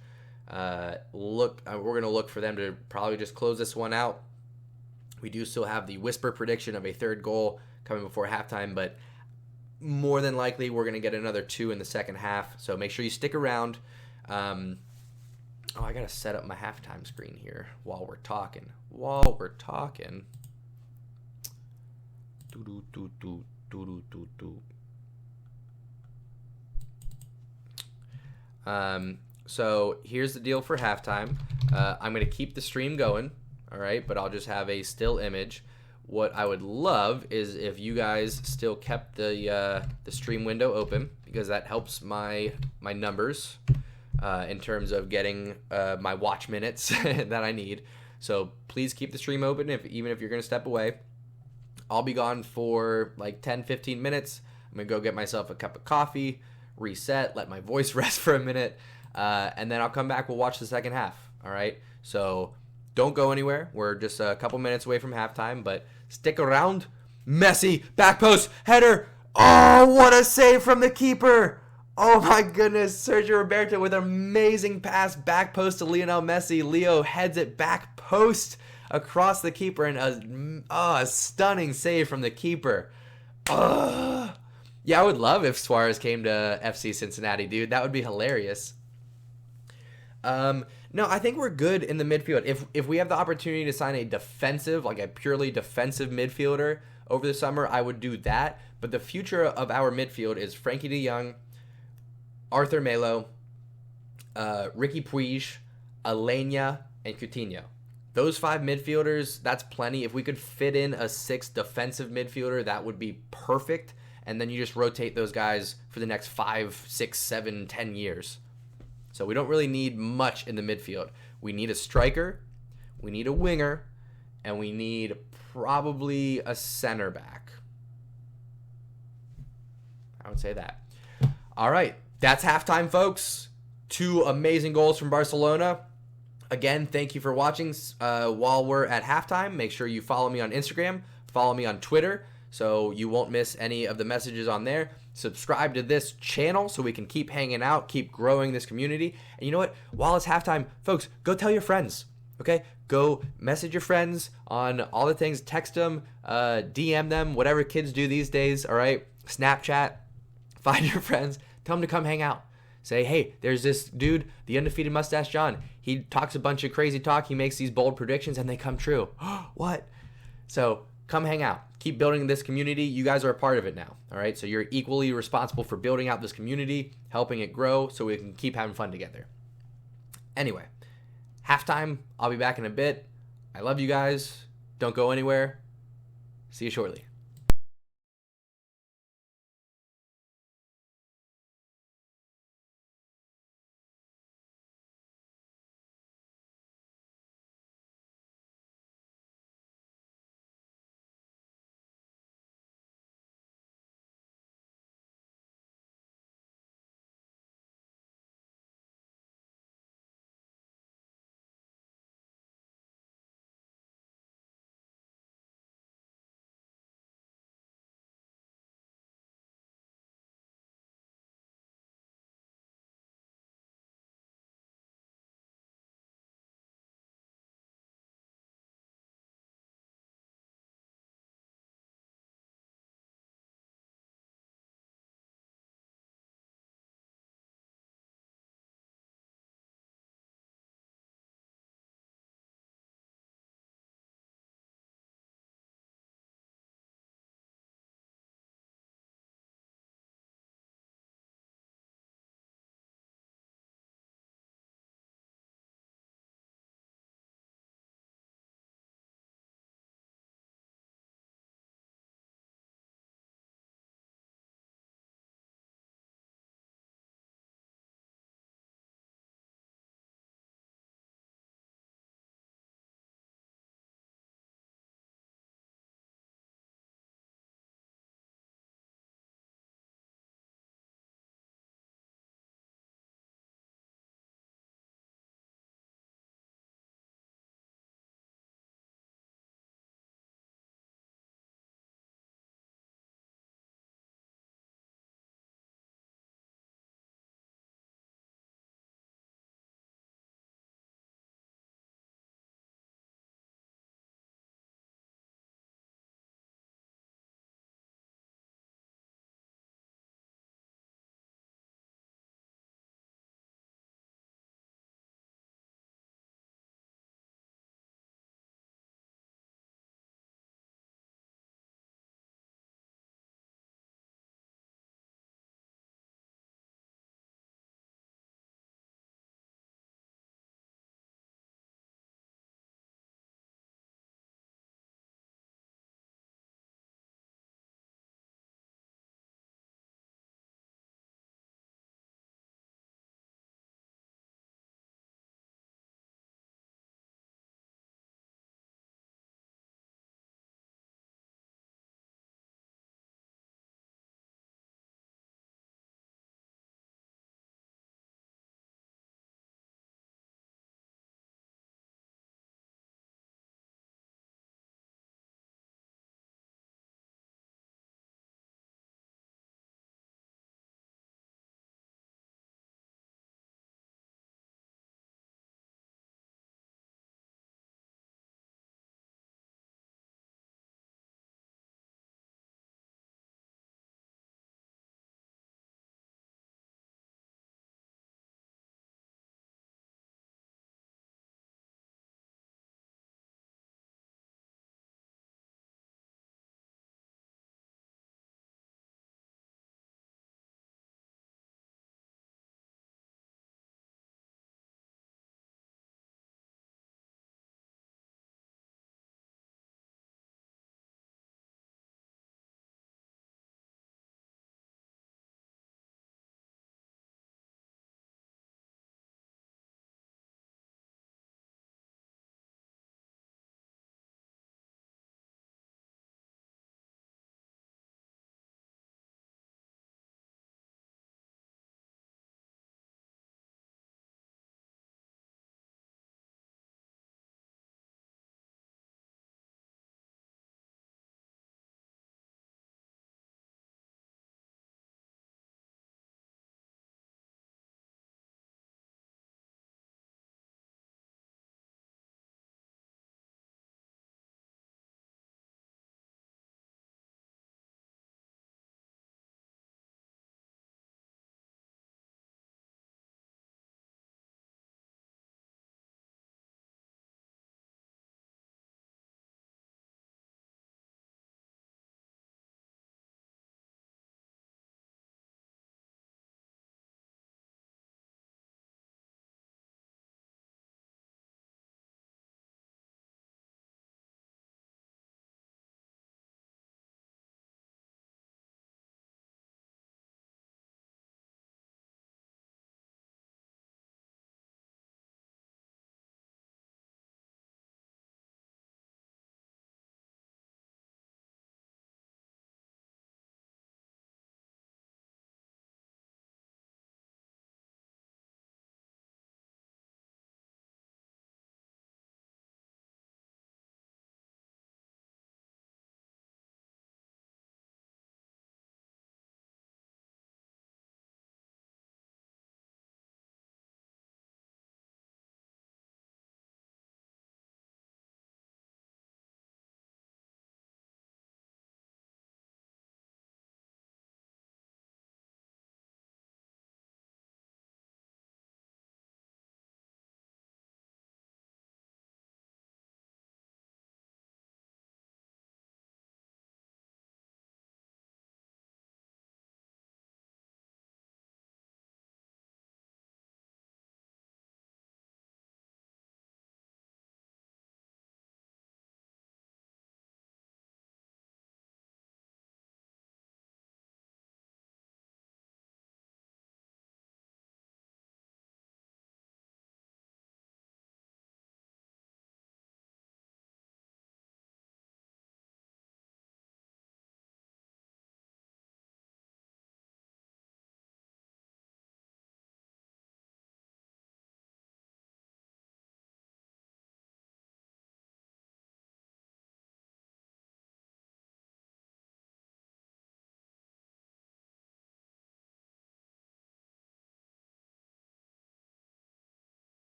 We're going to look for them to probably just close this one out. We do still have the whisper prediction of a third goal coming before halftime, but more than likely we're going to get another 2 in the second half. So make sure you stick around. I got to set up my halftime screen here while we're talking. So here's the deal for halftime. I'm going to keep the stream going, all right, but I'll just have a still image. What I would love is if you guys still kept the stream window open, because that helps my numbers in terms of getting my watch minutes that I need. So please keep the stream open even if you're going to step away. I'll be gone for like 10-15 minutes. I'm going to go get myself a cup of coffee, reset, let my voice rest for a minute, and then I'll come back. We'll watch the second half, all right? So don't go anywhere. We're just a couple minutes away from halftime, but stick around. Messi, back post, header. Oh, what a save from the keeper. Oh my goodness, Sergio Roberto with an amazing pass back post to Lionel Messi. Leo heads it back post across the keeper, and a stunning save from the keeper. Yeah, I would love if Suarez came to FC Cincinnati, dude. That would be hilarious. No, I think we're good in the midfield. If we have the opportunity to sign a defensive, like a purely defensive midfielder over the summer, I would do that. But the future of our midfield is Frankie de Jong, Arthur Melo, Ricky Puig, Alenia, and Coutinho. Those 5 midfielders, that's plenty. If we could fit in a 6th defensive midfielder, that would be perfect. And then you just rotate those guys for the next 5, 6, 7, 10 years. So we don't really need much in the midfield. We need a striker, we need a winger, and we need probably a center back. I would say that. All right. That's halftime, folks. 2 amazing goals from Barcelona. Again, thank you for watching. While we're at halftime, make sure you follow me on Instagram, follow me on Twitter, so you won't miss any of the messages on there. Subscribe to this channel so we can keep hanging out, keep growing this community. And you know what? While it's halftime, folks, go tell your friends. Okay? Go message your friends on all the things. Text them, DM them, whatever kids do these days. All right? Snapchat. Find your friends. Tell them to come hang out. Say, hey, there's this dude, the undefeated Moustache John. He talks a bunch of crazy talk. He makes these bold predictions, and they come true. What? So come hang out. Keep building this community. You guys are a part of it now. All right? So you're equally responsible for building out this community, helping it grow so we can keep having fun together. Anyway, halftime. I'll be back in a bit. I love you guys. Don't go anywhere. See you shortly.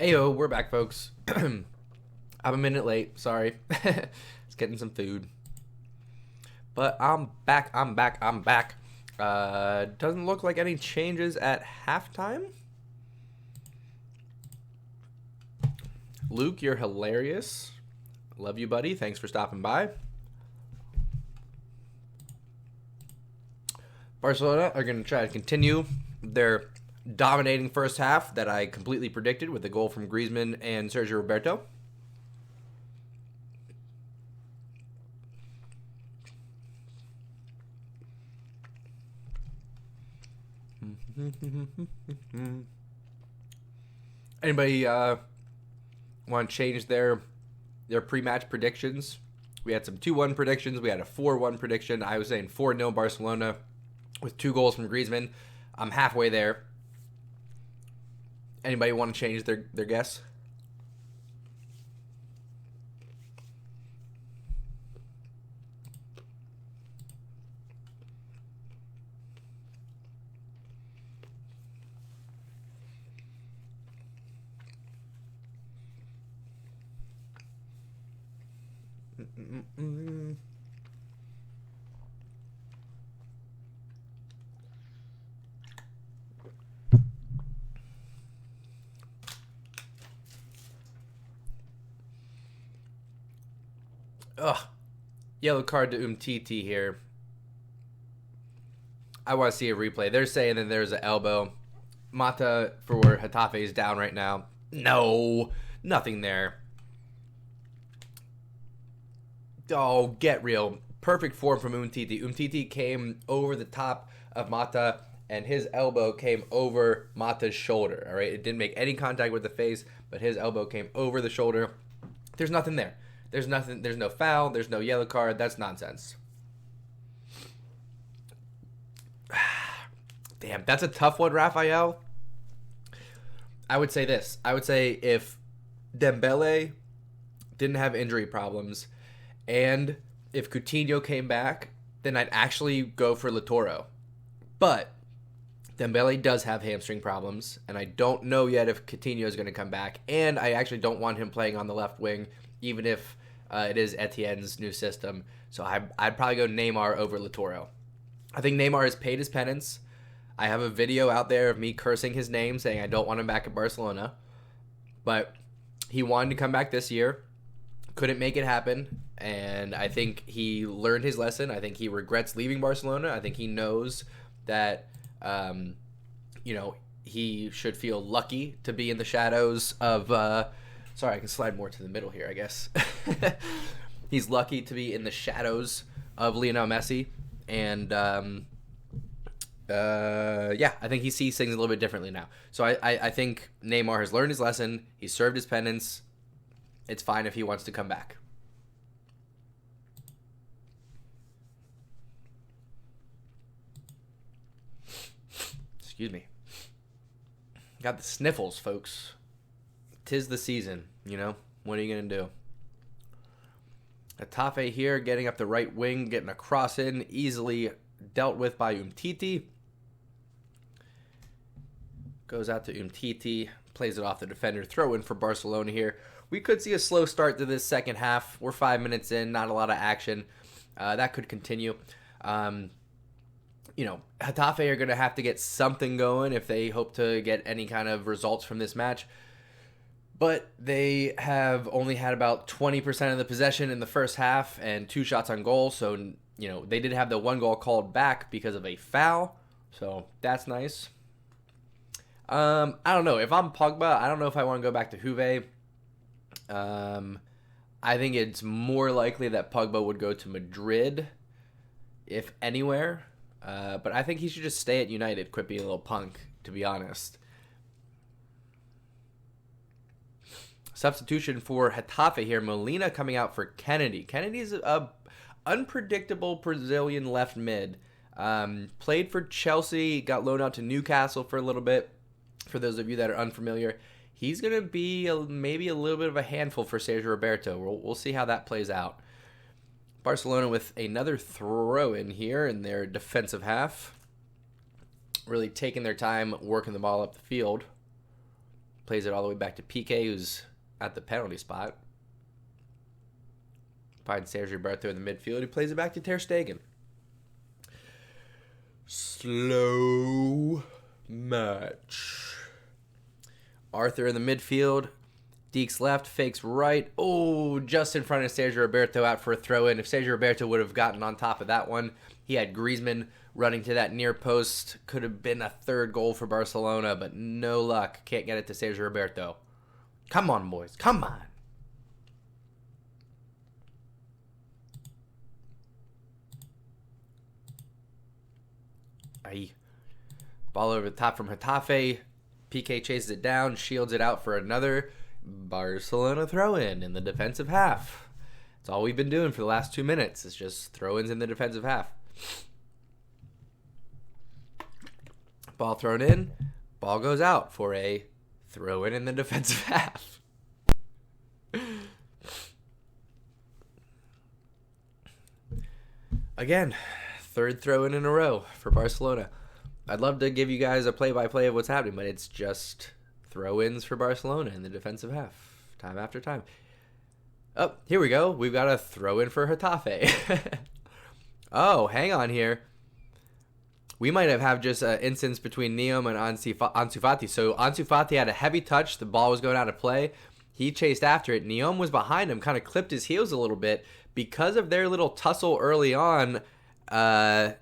Ayo, we're back, folks. I'm a minute late. Sorry. It's getting some food. But I'm back. I'm back. Doesn't look like any changes at halftime. Luke, you're hilarious. Love you, buddy. Thanks for stopping by. Barcelona are going to try to continue their dominating first half that I completely predicted with a goal from Griezmann and Sergio Roberto. Anybody want to change their pre-match predictions? We had some 2-1 predictions. We had a 4-1 prediction. I was saying 4-0 Barcelona with 2 goals from Griezmann. I'm halfway there. Anybody want to change their guess? Ugh. Yellow card to Umtiti here. I want to see a replay. They're saying that there's an elbow. Mata for Getafe is down right now. No. Nothing there. Oh, get real. Perfect form from Umtiti. Umtiti came over the top of Mata, and his elbow came over Mata's shoulder. All right? It didn't make any contact with the face, but his elbow came over the shoulder. There's nothing there. There's nothing. There's no foul. There's no yellow card. That's nonsense. Damn, that's a tough one, Raphael. I would say this. I would say if Dembele didn't have injury problems, and if Coutinho came back, then I'd actually go for Lautaro. But Dembele does have hamstring problems, and I don't know yet if Coutinho is going to come back. And I actually don't want him playing on the left wing, even if it is Etienne's new system. So I'd probably go Neymar over Lautaro. I think Neymar has paid his penance. I have a video out there of me cursing his name, saying I don't want him back at Barcelona. But he wanted to come back this year. Couldn't make it happen. And I think he learned his lesson. I think he regrets leaving Barcelona. I think he knows that, he should feel lucky to be in the shadows of... sorry, I can slide more to the middle here, I guess. He's lucky to be in the shadows of Lionel Messi. And, I think he sees things a little bit differently now. So I think Neymar has learned his lesson. He served his penance. It's fine if he wants to come back. Excuse me. Got the sniffles, folks. 'Tis the season, What are you going to do? Getafe here, getting up the right wing, getting a cross in, easily dealt with by Umtiti. Goes out to Umtiti, plays it off the defender. Throw in for Barcelona here. We could see a slow start to this second half. We're 5 minutes in, not a lot of action. That could continue. Getafe are going to have to get something going if they hope to get any kind of results from this match. But they have only had about 20% of the possession in the first half and 2 shots on goal. So, they did have the 1 goal called back because of a foul. So that's nice. I don't know. If I'm Pogba, I don't know if I want to go back to Juve. I think it's more likely that Pogba would go to Madrid, if anywhere. But I think he should just stay at United, quit being a little punk, to be honest. Substitution for Getafe here. Molina coming out for Kennedy. Kennedy's a unpredictable Brazilian left mid. Played for Chelsea, got loaned out to Newcastle for a little bit. For those of you that are unfamiliar, he's going to be maybe a little bit of a handful for Sergio Roberto. We'll see how that plays out. Barcelona with another throw in here in their defensive half. Really taking their time working the ball up the field. Plays it all the way back to PK, who's at the penalty spot. Finds Sergio Roberto in the midfield. He plays it back to Ter Stegen. Slow match. Arthur in the midfield. Deeks left, fakes right. Oh, just in front of Sergio Roberto, out for a throw-in. If Sergio Roberto would have gotten on top of that one, he had Griezmann running to that near post. Could have been a third goal for Barcelona, but no luck. Can't get it to Sergio Roberto. Come on, boys. Come on. Aye. Ball over the top from Getafe. PK chases it down, shields it out for another Barcelona throw-in in the defensive half. That's all we've been doing for the last 2 minutes. It's just throw-ins in the defensive half. Ball thrown in. Ball goes out for a throw-in in the defensive half. Again, third throw-in in a row for Barcelona. I'd love to give you guys a play-by-play of what's happening, but it's just throw-ins for Barcelona in the defensive half, time after time. Oh, here we go. We've got a throw-in for Getafe. Oh, hang on here. We might have just an instance between Neom and Ansu Fati. So Ansu Fati had a heavy touch. The ball was going out of play. He chased after it. Neom was behind him, kind of clipped his heels a little bit. Because of their little tussle early on, that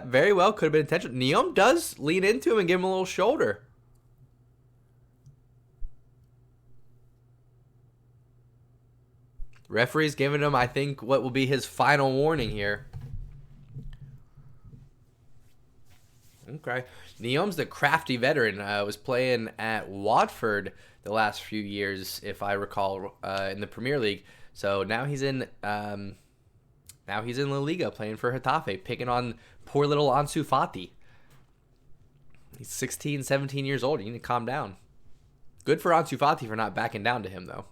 very well could have been intentional. Neom does lean into him and give him a little shoulder. Referee's giving him, I think, what will be his final warning here. Okay. Neom's the crafty veteran. Was playing at Watford the last few years, if I recall, in the Premier League. So now he's in La Liga playing for Getafe, picking on poor little Ansu Fati. He's 16, 17 years old. You need to calm down. Good for Ansu Fati for not backing down to him, though.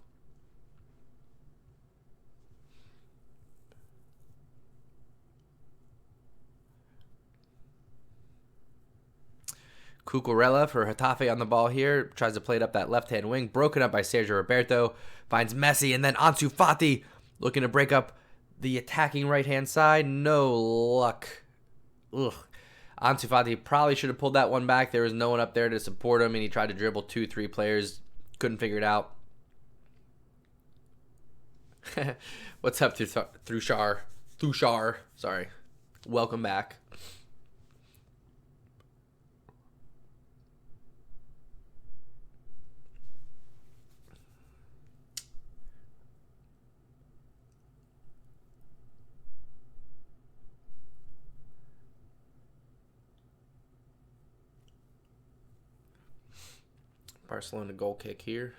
Cucurella for Getafe on the ball here. Tries to play it up that left-hand wing. Broken up by Sergio Roberto. Finds Messi, and then Ansu Fati looking to break up the attacking right-hand side. No luck. Ugh. Ansu Fati probably should have pulled that one back. There was no one up there to support him, and he tried to dribble 2-3 players. Couldn't figure it out. What's up, Thushar? Sorry. Welcome back. Barcelona goal kick here.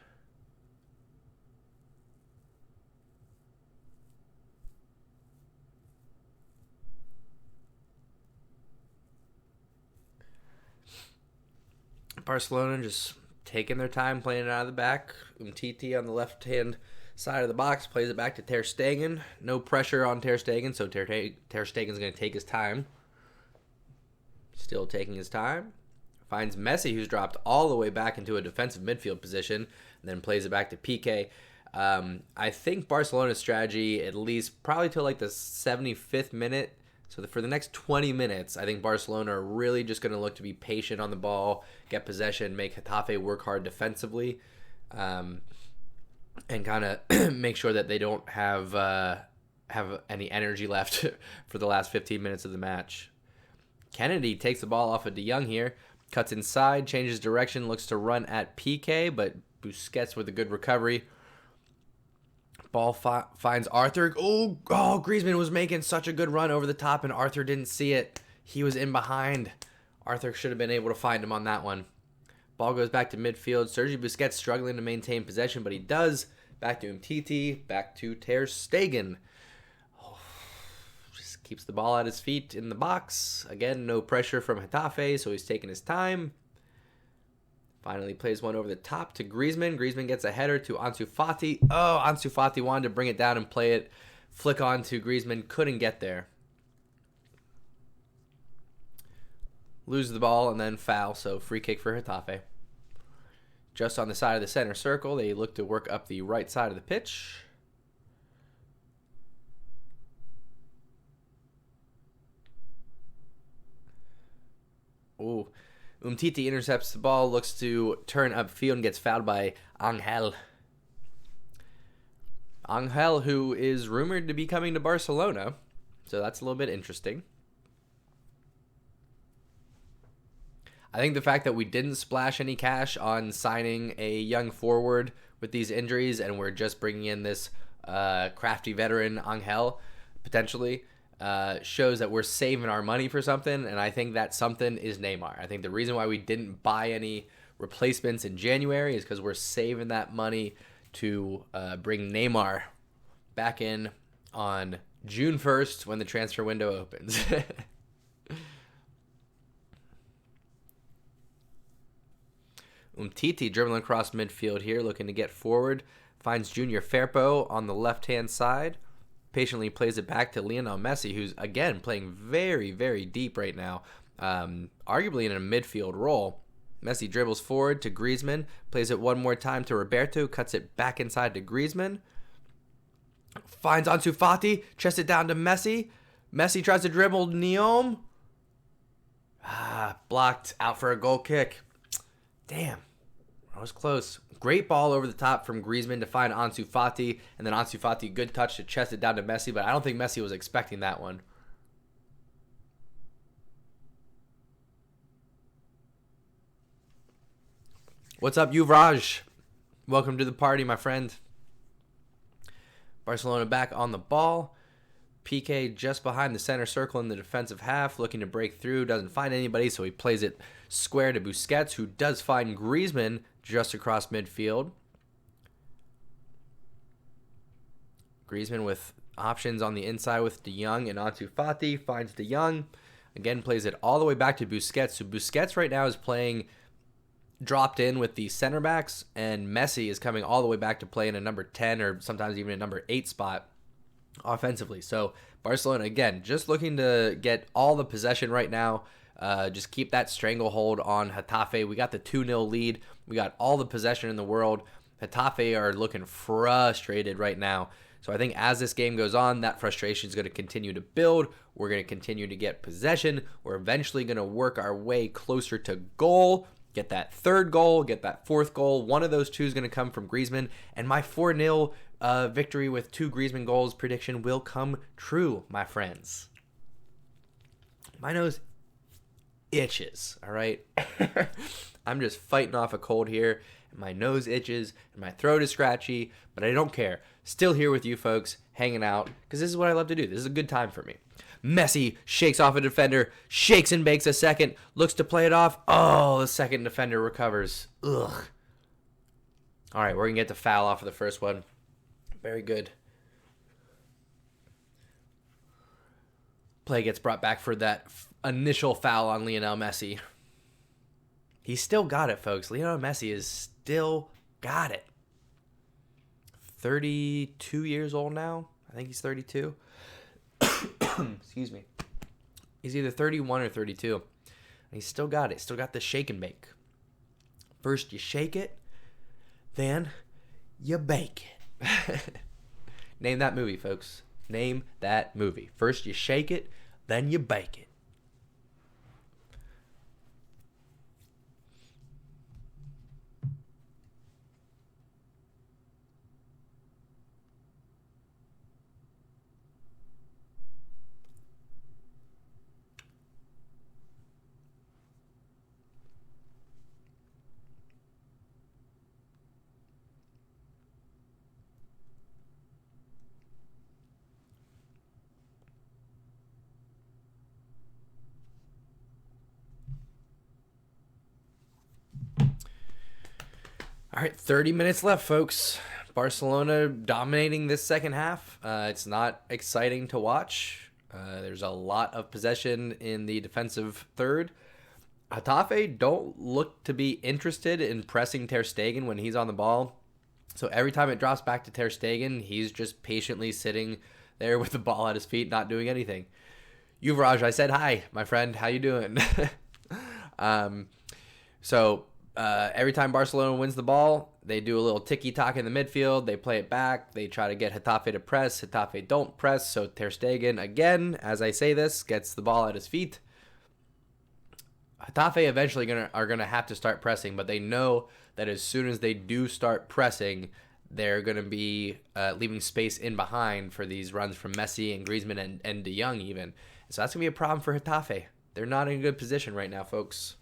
Barcelona just taking their time playing it out of the back. Umtiti on the left-hand side of the box plays it back to Ter Stegen. No pressure on Ter Stegen, so Ter Stegen's going to take his time. Still taking his time. Finds Messi, who's dropped all the way back into a defensive midfield position, and then plays it back to PK. I think Barcelona's strategy, at least probably till like the 75th minute, so for the next 20 minutes, I think Barcelona are really just going to look to be patient on the ball, get possession, make Getafe work hard defensively, and kind of make sure that they don't have any energy left for the last 15 minutes of the match. Kennedy takes the ball off of De Jong here. Cuts inside, changes direction, looks to run at PK, but Busquets with a good recovery. Ball finds Arthur. Oh, Griezmann was making such a good run over the top, and Arthur didn't see it. He was in behind. Arthur should have been able to find him on that one. Ball goes back to midfield. Sergio Busquets struggling to maintain possession, but he does. Back to Umtiti, back to Ter Stegen. Keeps the ball at his feet in the box. Again, no pressure from Getafe, so he's taking his time. Finally plays one over the top to Griezmann. Griezmann gets a header to Ansu Fati. Oh, Ansu Fati wanted to bring it down and play it. Flick on to Griezmann. Couldn't get there. Lose the ball and then foul, so free kick for Getafe. just on the side of the center circle. They look to work up the right side of the pitch. Ooh. Umtiti intercepts the ball, looks to turn upfield and gets fouled by Angel. Angel, who is rumored to be coming to Barcelona. So that's a little bit interesting. I think the fact that we didn't splash any cash on signing a young forward with these injuries and we're just bringing in this crafty veteran Angel, potentially, shows that we're saving our money for something, and I think that something is Neymar. I think the reason why we didn't buy any replacements in January is because we're saving that money to bring Neymar back in on June 1st when the transfer window opens. Umtiti dribbling across midfield here, looking to get forward. Finds Junior Firpo on the left-hand side. Patiently plays it back to Lionel Messi, who's, again, playing very, very deep right now. Arguably in a midfield role. Messi dribbles forward to Griezmann. Plays it one more time to Roberto. Cuts it back inside to Griezmann. Finds Ansu Fati. Chests it down to Messi. Messi tries to dribble Neom. Blocked. Out for a goal kick. Damn. That was close. Great ball over the top from Griezmann to find Ansu Fati. And then Ansu Fati, good touch to chest it down to Messi. But I don't think Messi was expecting that one. What's up, Yuvraj? Welcome to the party, my friend. Barcelona back on the ball. PK just behind the center circle in the defensive half, looking to break through. Doesn't find anybody, so he plays it square to Busquets, who does find Griezmann just across midfield. Griezmann with options on the inside with De Jong and Ansu Fati. Finds De Jong. Again, plays it all the way back to Busquets. So Busquets right now is playing dropped in with the center backs, and Messi is coming all the way back to play in a number 10 or sometimes even a number 8 spot offensively. So Barcelona, again, just looking to get all the possession right now. Just keep that stranglehold on Getafe. We got the 2-0 lead. We got all the possession in the world. Getafe are looking frustrated right now. So I think as this game goes on, that frustration is going to continue to build. We're going to continue to get possession. We're eventually going to work our way closer to goal. Get that third goal, get that fourth goal. One of those two is going to come from Griezmann. And my 4-0 victory with 2 Griezmann goals prediction will come true, my friends. My nose itches, all right? I'm just fighting off a cold here. And my nose itches and my throat is scratchy, but I don't care. Still here with you folks, hanging out, because this is what I love to do. This is a good time for me. Messi shakes off a defender, shakes and bakes a second, looks to play it off. Oh, the second defender recovers. Ugh. All right, we're going to get the foul off of the first one. Very good. Play gets brought back for that initial foul on Lionel Messi. He's still got it, folks. Lionel Messi is still got it. 32 years old now. I think he's 32. Excuse me. He's either 31 or 32. And he's still got it. Still got the shake and bake. First you shake it, then you bake it. Name that movie, folks. Name that movie. First you shake it, then you bake it. All right, 30 minutes left, folks. Barcelona dominating this second half. It's not exciting to watch. There's a lot of possession in the defensive third. Getafe don't look to be interested in pressing Ter Stegen when he's on the ball. So every time it drops back to Ter Stegen, he's just patiently sitting there with the ball at his feet, not doing anything. Yuvraj, I said hi, my friend. How you doing? So Every time Barcelona wins the ball, they do a little tiki-taka in the midfield. They play it back. They try to get Getafe to press. Getafe don't press, so Ter Stegen, again, as I say this, gets the ball at his feet. Getafe eventually are gonna have to start pressing, but they know that as soon as they do start pressing, they're gonna be leaving space in behind for these runs from Messi and Griezmann and De Jong even. So that's gonna be a problem for Getafe. They're not in a good position right now, folks.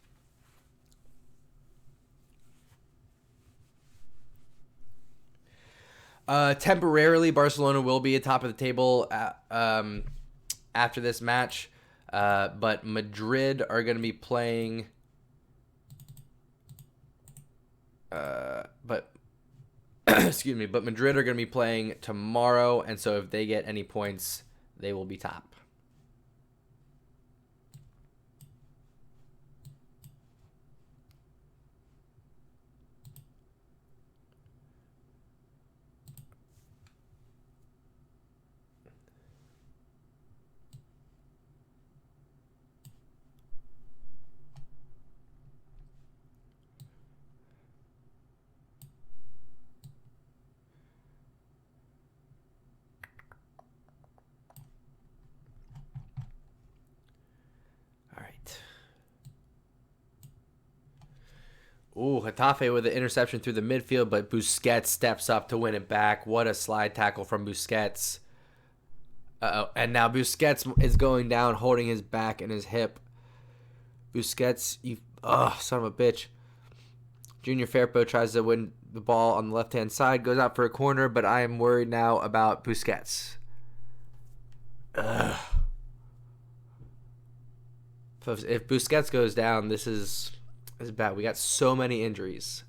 Temporarily, Barcelona will be at top of the table after this match, but Madrid are going to be playing. But excuse me, but Madrid are going to be playing tomorrow, and so if they get any points, they will be top. Ooh, Getafe with an interception through the midfield, but Busquets steps up to win it back. What a slide tackle from Busquets. Uh-oh. And now Busquets is going down, holding his back and his hip. Busquets, you son of a bitch. Junior Firpo tries to win the ball on the left-hand side, goes out for a corner, but I am worried now about Busquets. Ugh. If Busquets goes down, this is bad. We got so many injuries.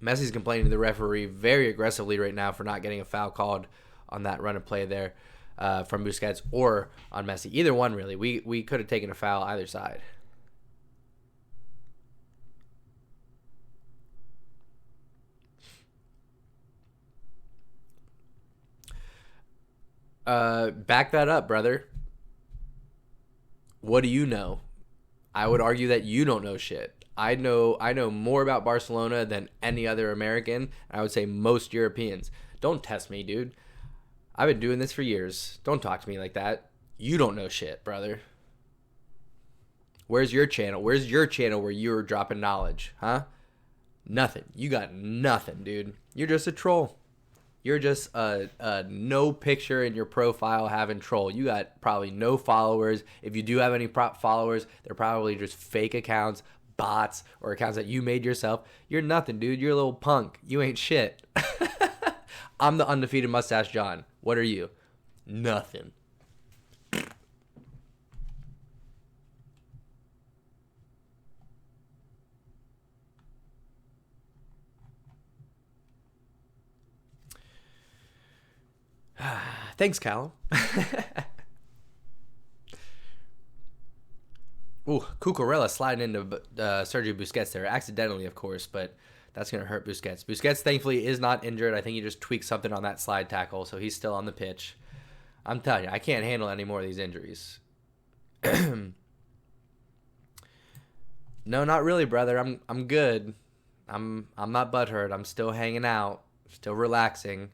Messi's complaining to the referee very aggressively right now for not getting a foul called on that run of play there from Busquets or on Messi. Either one, really. We could have taken a foul either side. Back that up, brother. What do you know? I would argue that you don't know shit. I know more about Barcelona than any other American. I would say most Europeans. Don't test me, dude. I've been doing this for years. Don't talk to me like that. You don't know shit, brother. Where's your channel? Where's your channel where you're dropping knowledge, huh? Nothing. You got nothing, dude. You're just a troll. You're just a no picture in your profile having troll. You got probably no followers. If you do have any followers, they're probably just fake accounts, bots, or accounts that you made yourself. You're nothing, dude. You're a little punk. You ain't shit. I'm the undefeated Moustache John. What are you? Nothing. Thanks, Callum. Ooh, Cucurella sliding into Sergio Busquets there. Accidentally, of course, but that's going to hurt Busquets. Busquets, thankfully, is not injured. I think he just tweaked something on that slide tackle, so he's still on the pitch. I'm telling you, I can't handle any more of these injuries. No, not really, brother. I'm good. I'm not butthurt. I'm still hanging out, still relaxing.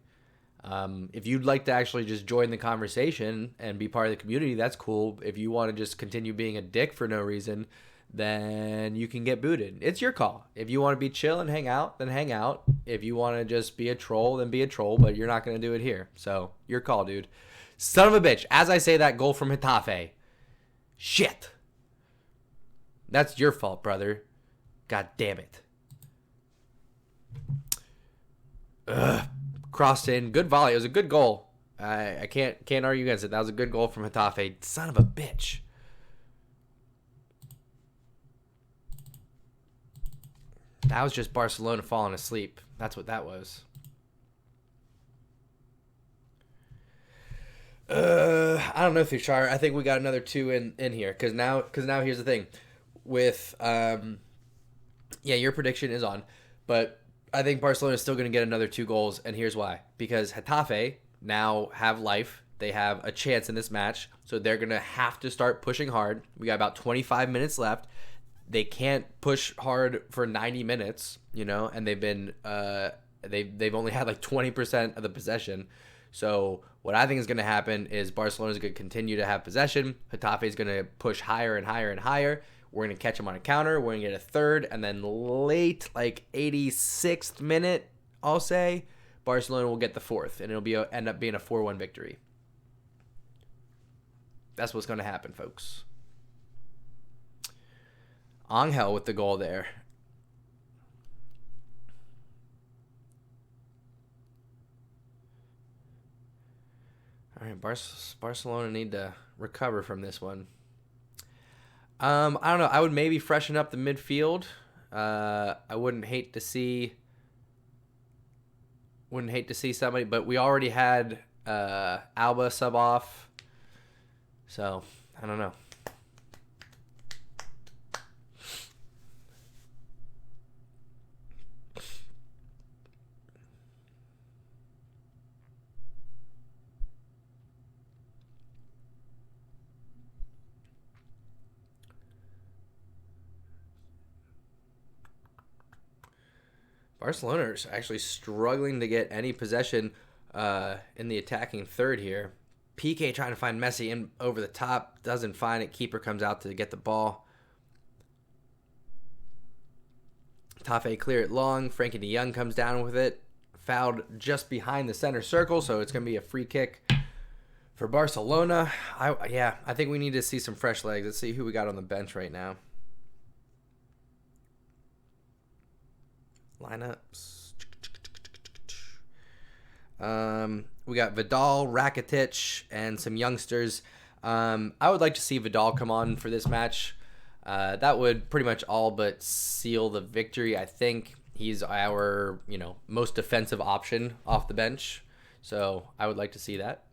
If you'd like to actually just join the conversation and be part of the community, that's cool. If you want to just continue being a dick for no reason, then you can get booted. It's your call. If you want to be chill and hang out, then hang out. If you want to just be a troll, then be a troll, but you're not going to do it here. So, your call, dude. Son of a bitch. As I say that, goal from Getafe. Shit. That's your fault, brother. God damn it. Ugh. Crossed in, good volley. It was a good goal. I can't argue against it. That was a good goal from Getafe. Son of a bitch. That was just Barcelona falling asleep. That's what that was. I don't know, Thushar. I think we got another two in here because now here's the thing with your prediction is on, but I think Barcelona is still going to get another 2 goals, and here's why. Because Getafe now have life. they have a chance in this match. So they're going to have to start pushing hard. We got about 25 minutes left. They can't push hard for 90 minutes, and they've been they've only had like 20% of the possession. So what I think is going to happen is Barcelona is going to continue to have possession. Getafe is going to push higher and higher and higher. We're going to catch them on a counter. We're going to get a third, and then late, like 86th minute, I'll say, Barcelona will get the fourth, and it'll end up being a 4-1 victory. That's what's going to happen, folks. Angel with the goal there. All right, Barcelona need to recover from this one. I don't know. I would maybe freshen up the midfield. I wouldn't hate to see somebody, but we already had Alba sub off, so I don't know. Barcelona is actually struggling to get any possession in the attacking third here. Piqué trying to find Messi in over the top. Doesn't find it. Keeper comes out to get the ball. Getafe clear it long. Frankie de Jong comes down with it. Fouled just behind the center circle, so it's going to be a free kick for Barcelona. I think we need to see some fresh legs. Let's see who we got on the bench right now. Lineups. We got Vidal, Rakitic, and some youngsters. I would like to see Vidal come on for this match. That would pretty much all but seal the victory. I think he's our, most defensive option off the bench. So I would like to see that.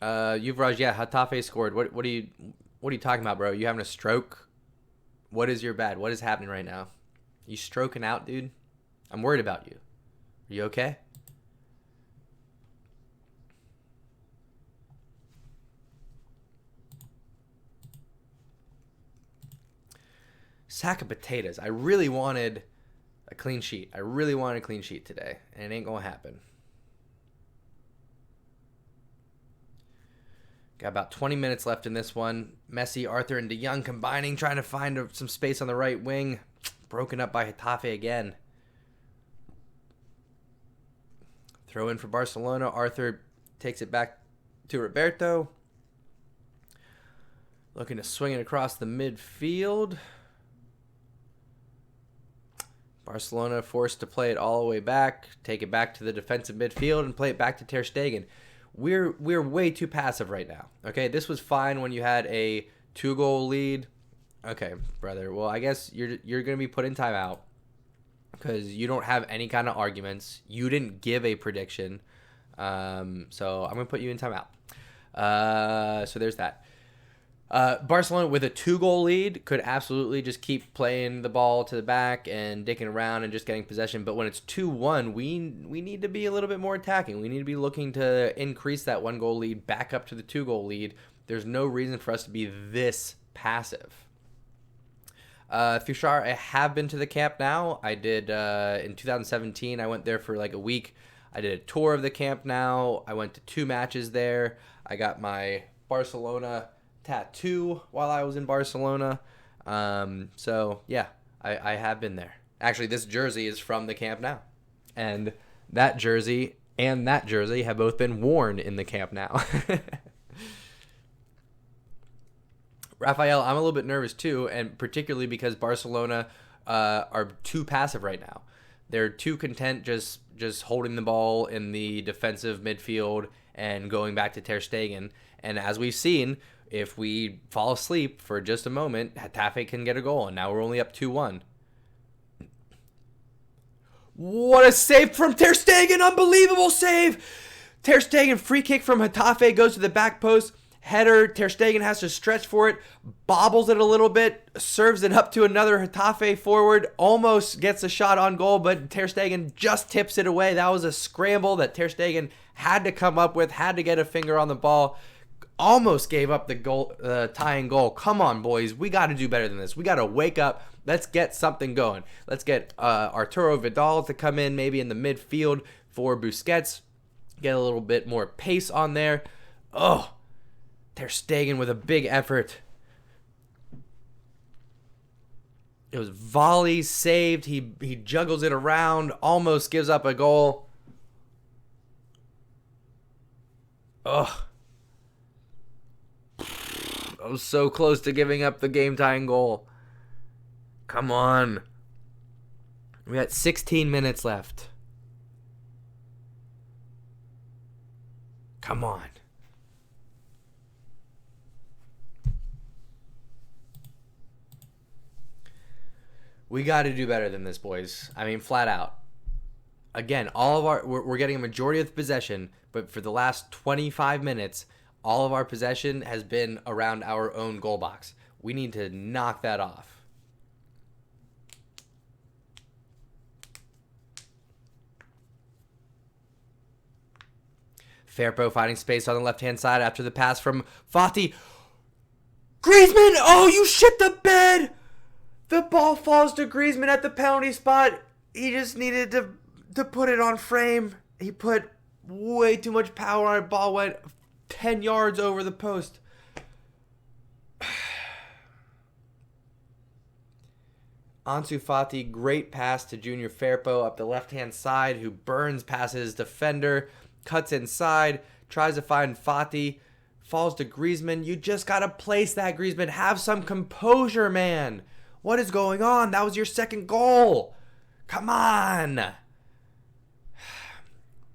Yuvraj, yeah, Getafe scored. What are you talking about, bro? You having a stroke? What is your bad? What is happening right now? You stroking out, dude? I'm worried about you. Are you okay? Sack of potatoes. I really wanted a clean sheet. I really wanted a clean sheet today, and it ain't gonna happen. Got about 20 minutes left in this one. Messi, Arthur, and de Jong combining, trying to find some space on the right wing. Broken up by Getafe again. Throw in for Barcelona. Arthur takes it back to Roberto. Looking to swing it across the midfield. Barcelona forced to play it all the way back. Take it back to the defensive midfield and play it back to Ter Stegen. We're way too passive right now. Okay, this was fine when you had a 2-goal lead. Okay, brother. Well, I guess you're gonna be put in timeout because you don't have any kind of arguments. You didn't give a prediction, so I'm gonna put you in timeout. So there's that. Barcelona with a 2-goal lead could absolutely just keep playing the ball to the back and dicking around and just getting possession. But when it's 2-1, we need to be a little bit more attacking. We need to be looking to increase that 1-goal lead back up to the 2-goal lead. There's no reason for us to be this passive. Fouchard, I have been to the camp now. I did in 2017. I went there for like a week. I did a tour of the camp now. I went to 2 matches there. I got my Barcelona tattoo while I was in Barcelona. So yeah, I have been there. Actually, this jersey is from the Camp Nou, and that jersey have both been worn in the Camp Nou. Raphael, I'm a little bit nervous too, and particularly because Barcelona are too passive right now. They're too content just holding the ball in the defensive midfield and going back to Ter Stegen. And as we've seen, if we fall asleep for just a moment, Getafe can get a goal, and now we're only up 2-1. What a save from Ter Stegen. Unbelievable save. Ter Stegen, free kick from Getafe, goes to the back post. Header, Ter Stegen has to stretch for it, bobbles it a little bit, serves it up to another Getafe forward, almost gets a shot on goal, but Ter Stegen just tips it away. That was a scramble that Ter Stegen had to come up with, had to get a finger on the ball, almost gave up the goal, tying goal. Come on, boys. We got to do better than this. We got to wake up. Let's get something going. Let's get Arturo Vidal to come in maybe in the midfield for Busquets. Get a little bit more pace on there. Oh, Ter Stegen with a big effort. It was volley, saved. He juggles it around, almost gives up a goal. Ugh. I was so close to giving up the game-tying goal. Come on. We got 16 minutes left. Come on. We got to do better than this, boys. I mean, flat out. Again, we're getting a majority of the possession, but for the last 25 minutes, all of our possession has been around our own goal box. We need to knock that off. Firpo finding space on the left-hand side after the pass from Fati. Griezmann! Oh, you shit the bed! The ball falls to Griezmann at the penalty spot. He just needed to put it on frame. He put way too much power on it. Ball went 10 yards over the post. Ansu Fati, great pass to Junior Firpo up the left-hand side, who burns past his defender, cuts inside, tries to find Fati, falls to Griezmann. You just got to place that, Griezmann. Have some composure, man. What is going on? That was your second goal. Come on.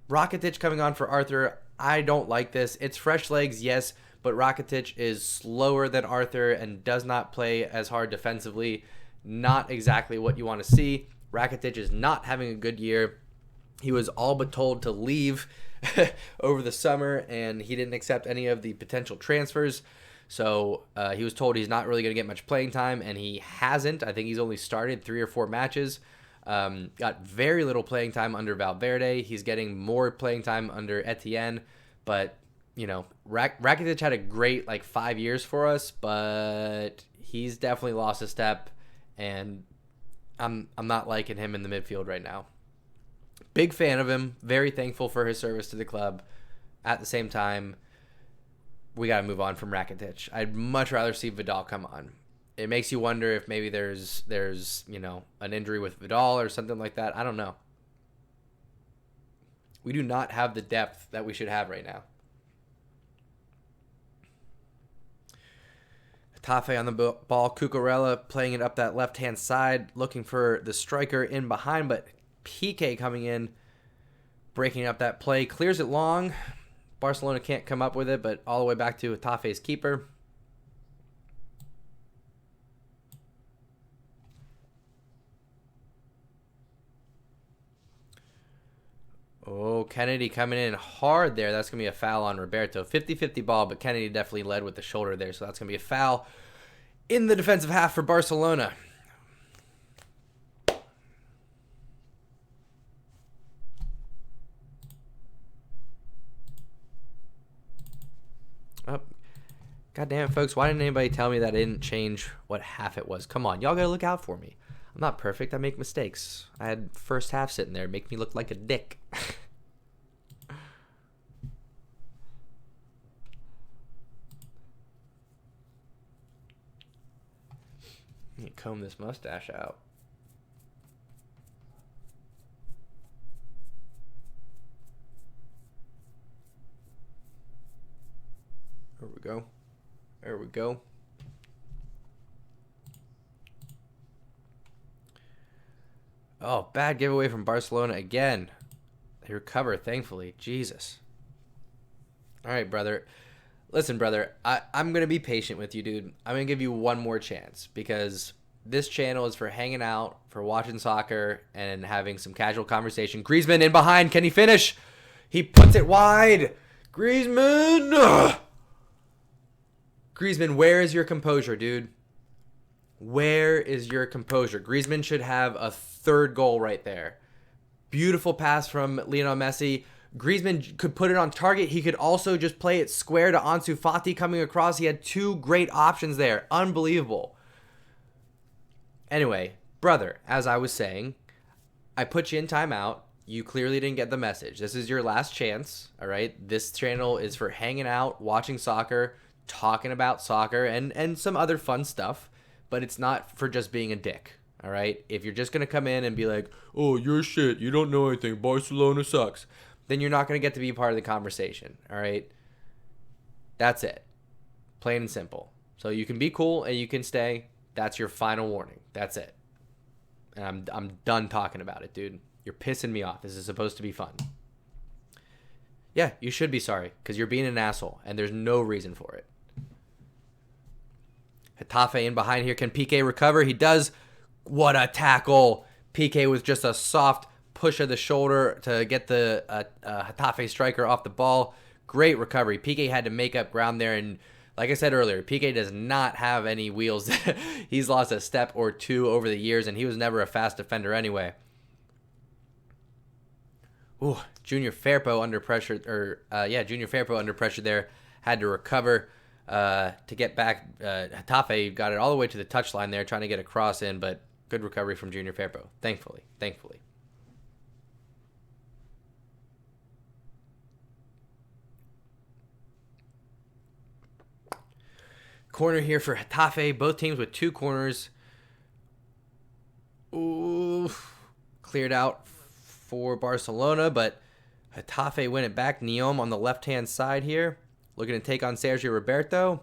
Rakitic coming on for Arthur. I don't like this. It's fresh legs, yes, but Rakitic is slower than Arthur and does not play as hard defensively. Not exactly what you want to see. Rakitic is not having a good year. He was all but told to leave over the summer, and he didn't accept any of the potential transfers. So he was told he's not really going to get much playing time, and he hasn't. I think he's only started 3 or 4 matches. Got very little playing time under Valverde. He's getting more playing time under Etienne. But, you know, Rakitic had a great, 5 years for us, but he's definitely lost a step, and I'm not liking him in the midfield right now. Big fan of him. Very thankful for his service to the club. At the same time, we got to move on from Rakitic. I'd much rather see Vidal come on. It makes you wonder if maybe there's an injury with Vidal or something like that. I don't know. We do not have the depth that we should have right now. Getafe on the ball. Cucurella playing it up that left-hand side, looking for the striker in behind, but Piqué coming in, breaking up that play, clears it long. Barcelona can't come up with it, but all the way back to Getafe's keeper. Oh, Kennedy coming in hard there. That's going to be a foul on Roberto. 50-50 ball, but Kennedy definitely led with the shoulder there, so that's going to be a foul in the defensive half for Barcelona. Oh, goddamn, folks, why didn't anybody tell me that I didn't change what half it was? Come on, y'all got to look out for me. I'm not perfect. I make mistakes. I had first half sitting there, make me look like a dick. Let me comb this mustache out. There we go. There we go. Oh, bad giveaway from Barcelona again. They recover, thankfully. Jesus. All right, brother. Listen, brother, I'm going to be patient with you, dude. I'm going to give you one more chance because this channel is for hanging out, for watching soccer, and having some casual conversation. Griezmann in behind. Can he finish? He puts it wide. Griezmann. Ugh. Griezmann, where is your composure, dude? Where is your composure? Griezmann should have a third goal right there. Beautiful pass from Lionel Messi. Griezmann could put it on target. He could also just play it square to Ansu Fati coming across. He had two great options there. Unbelievable. Anyway, brother, as I was saying, I put you in timeout. You clearly didn't get the message. This is your last chance, all right? This channel is for hanging out, watching soccer, talking about soccer, and some other fun stuff, but it's not for just being a dick, all right? If you're just going to come in and be like, oh, you're shit, you don't know anything, Barcelona sucks, then you're not going to get to be part of the conversation, all right? That's it. Plain and simple. So you can be cool and you can stay. That's your final warning. That's it. And I'm done talking about it, dude. You're pissing me off. This is supposed to be fun. Yeah, you should be sorry because you're being an asshole and there's no reason for it. Getafe in behind here. Can Piqué recover? He does. What a tackle. Piqué with just a soft push of the shoulder to get the Getafe striker off the ball. Great recovery. Piqué had to make up ground there, and like I said earlier, Piqué does not have any wheels. He's lost a step or two over the years, and he was never a fast defender anyway. Ooh, Junior Firpo under pressure, Junior Firpo under pressure there. Had to recover to get back. Getafe got it all the way to the touchline there, trying to get a cross in, but good recovery from Junior Firpo, thankfully. Corner here for Getafe. Both teams with two corners. Ooh, cleared out for Barcelona, but Getafe win it back. Neom on the left-hand side here. Looking to take on Sergio Roberto.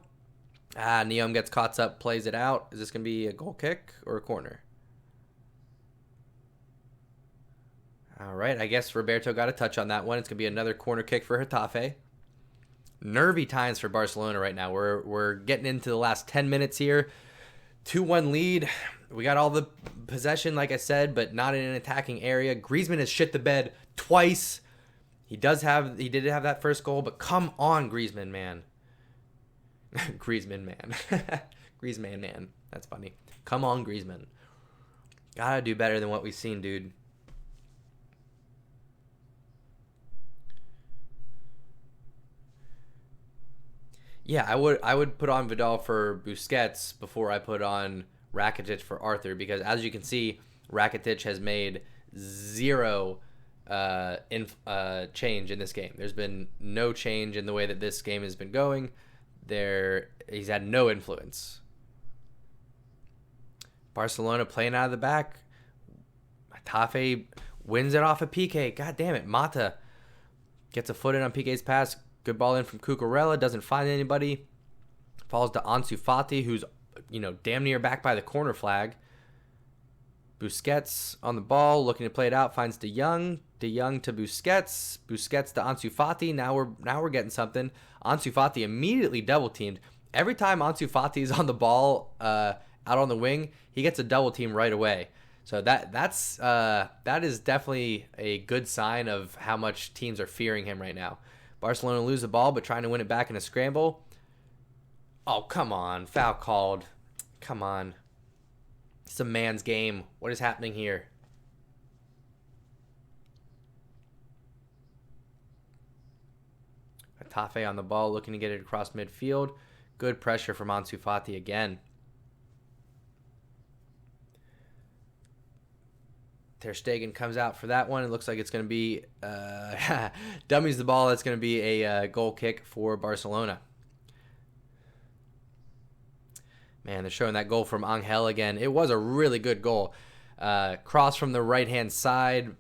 Neom gets caught up, plays it out. Is this going to be a goal kick or a corner? All right, I guess Roberto got a touch on that one. It's going to be another corner kick for Getafe. Nervy times for Barcelona right now. We're getting into the last 10 minutes here. 2-1 lead. We got all the possession, like I said, but not in an attacking area. Griezmann has shit the bed twice. He did have that first goal, but come on, Griezmann, man. Griezmann, man. Griezmann, man. That's funny. Come on, Griezmann. Gotta do better than what we've seen, dude. Yeah, I would put on Vidal for Busquets before I put on Rakitic for Arthur, because as you can see, Rakitic has made zero change in this game. There's been no change in the way that this game has been going. He's had no influence. Barcelona playing out of the back. Getafe wins it off of Piqué. God damn it. Mata gets a foot in on Piqué's pass. Good ball in from Cucurella. Doesn't find anybody. Falls to Ansu Fati, who's, damn near back by the corner flag. Busquets on the ball, looking to play it out. Finds De Jong. De Jong to Busquets. Busquets to Ansu Fati. Now we're getting something. Ansu Fati immediately double teamed. Every time Ansu Fati is on the ball out on the wing, he gets a double team right away. So that is definitely a good sign of how much teams are fearing him right now. Barcelona lose the ball, but trying to win it back in a scramble. Oh, come on. Foul called. Come on. It's a man's game. What is happening here? Getafe on the ball, looking to get it across midfield. Good pressure from Ansu Fati again. Ter Stegen comes out for that one. It looks like it's going to be dummies the ball. That's going to be a goal kick for Barcelona. Man, they're showing that goal from Angel again. It was a really good goal. Cross from the right-hand side,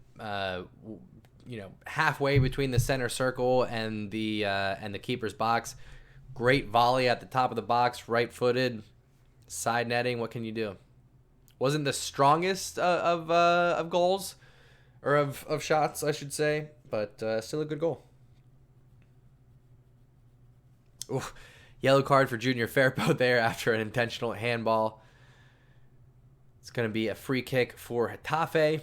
halfway between the center circle and the keeper's box. Great volley at the top of the box, right-footed, side netting. What can you do? Wasn't the strongest of goals, or of shots, I should say, but still a good goal. Ooh, yellow card for Junior Firpo there after an intentional handball. It's going to be a free kick for Getafe,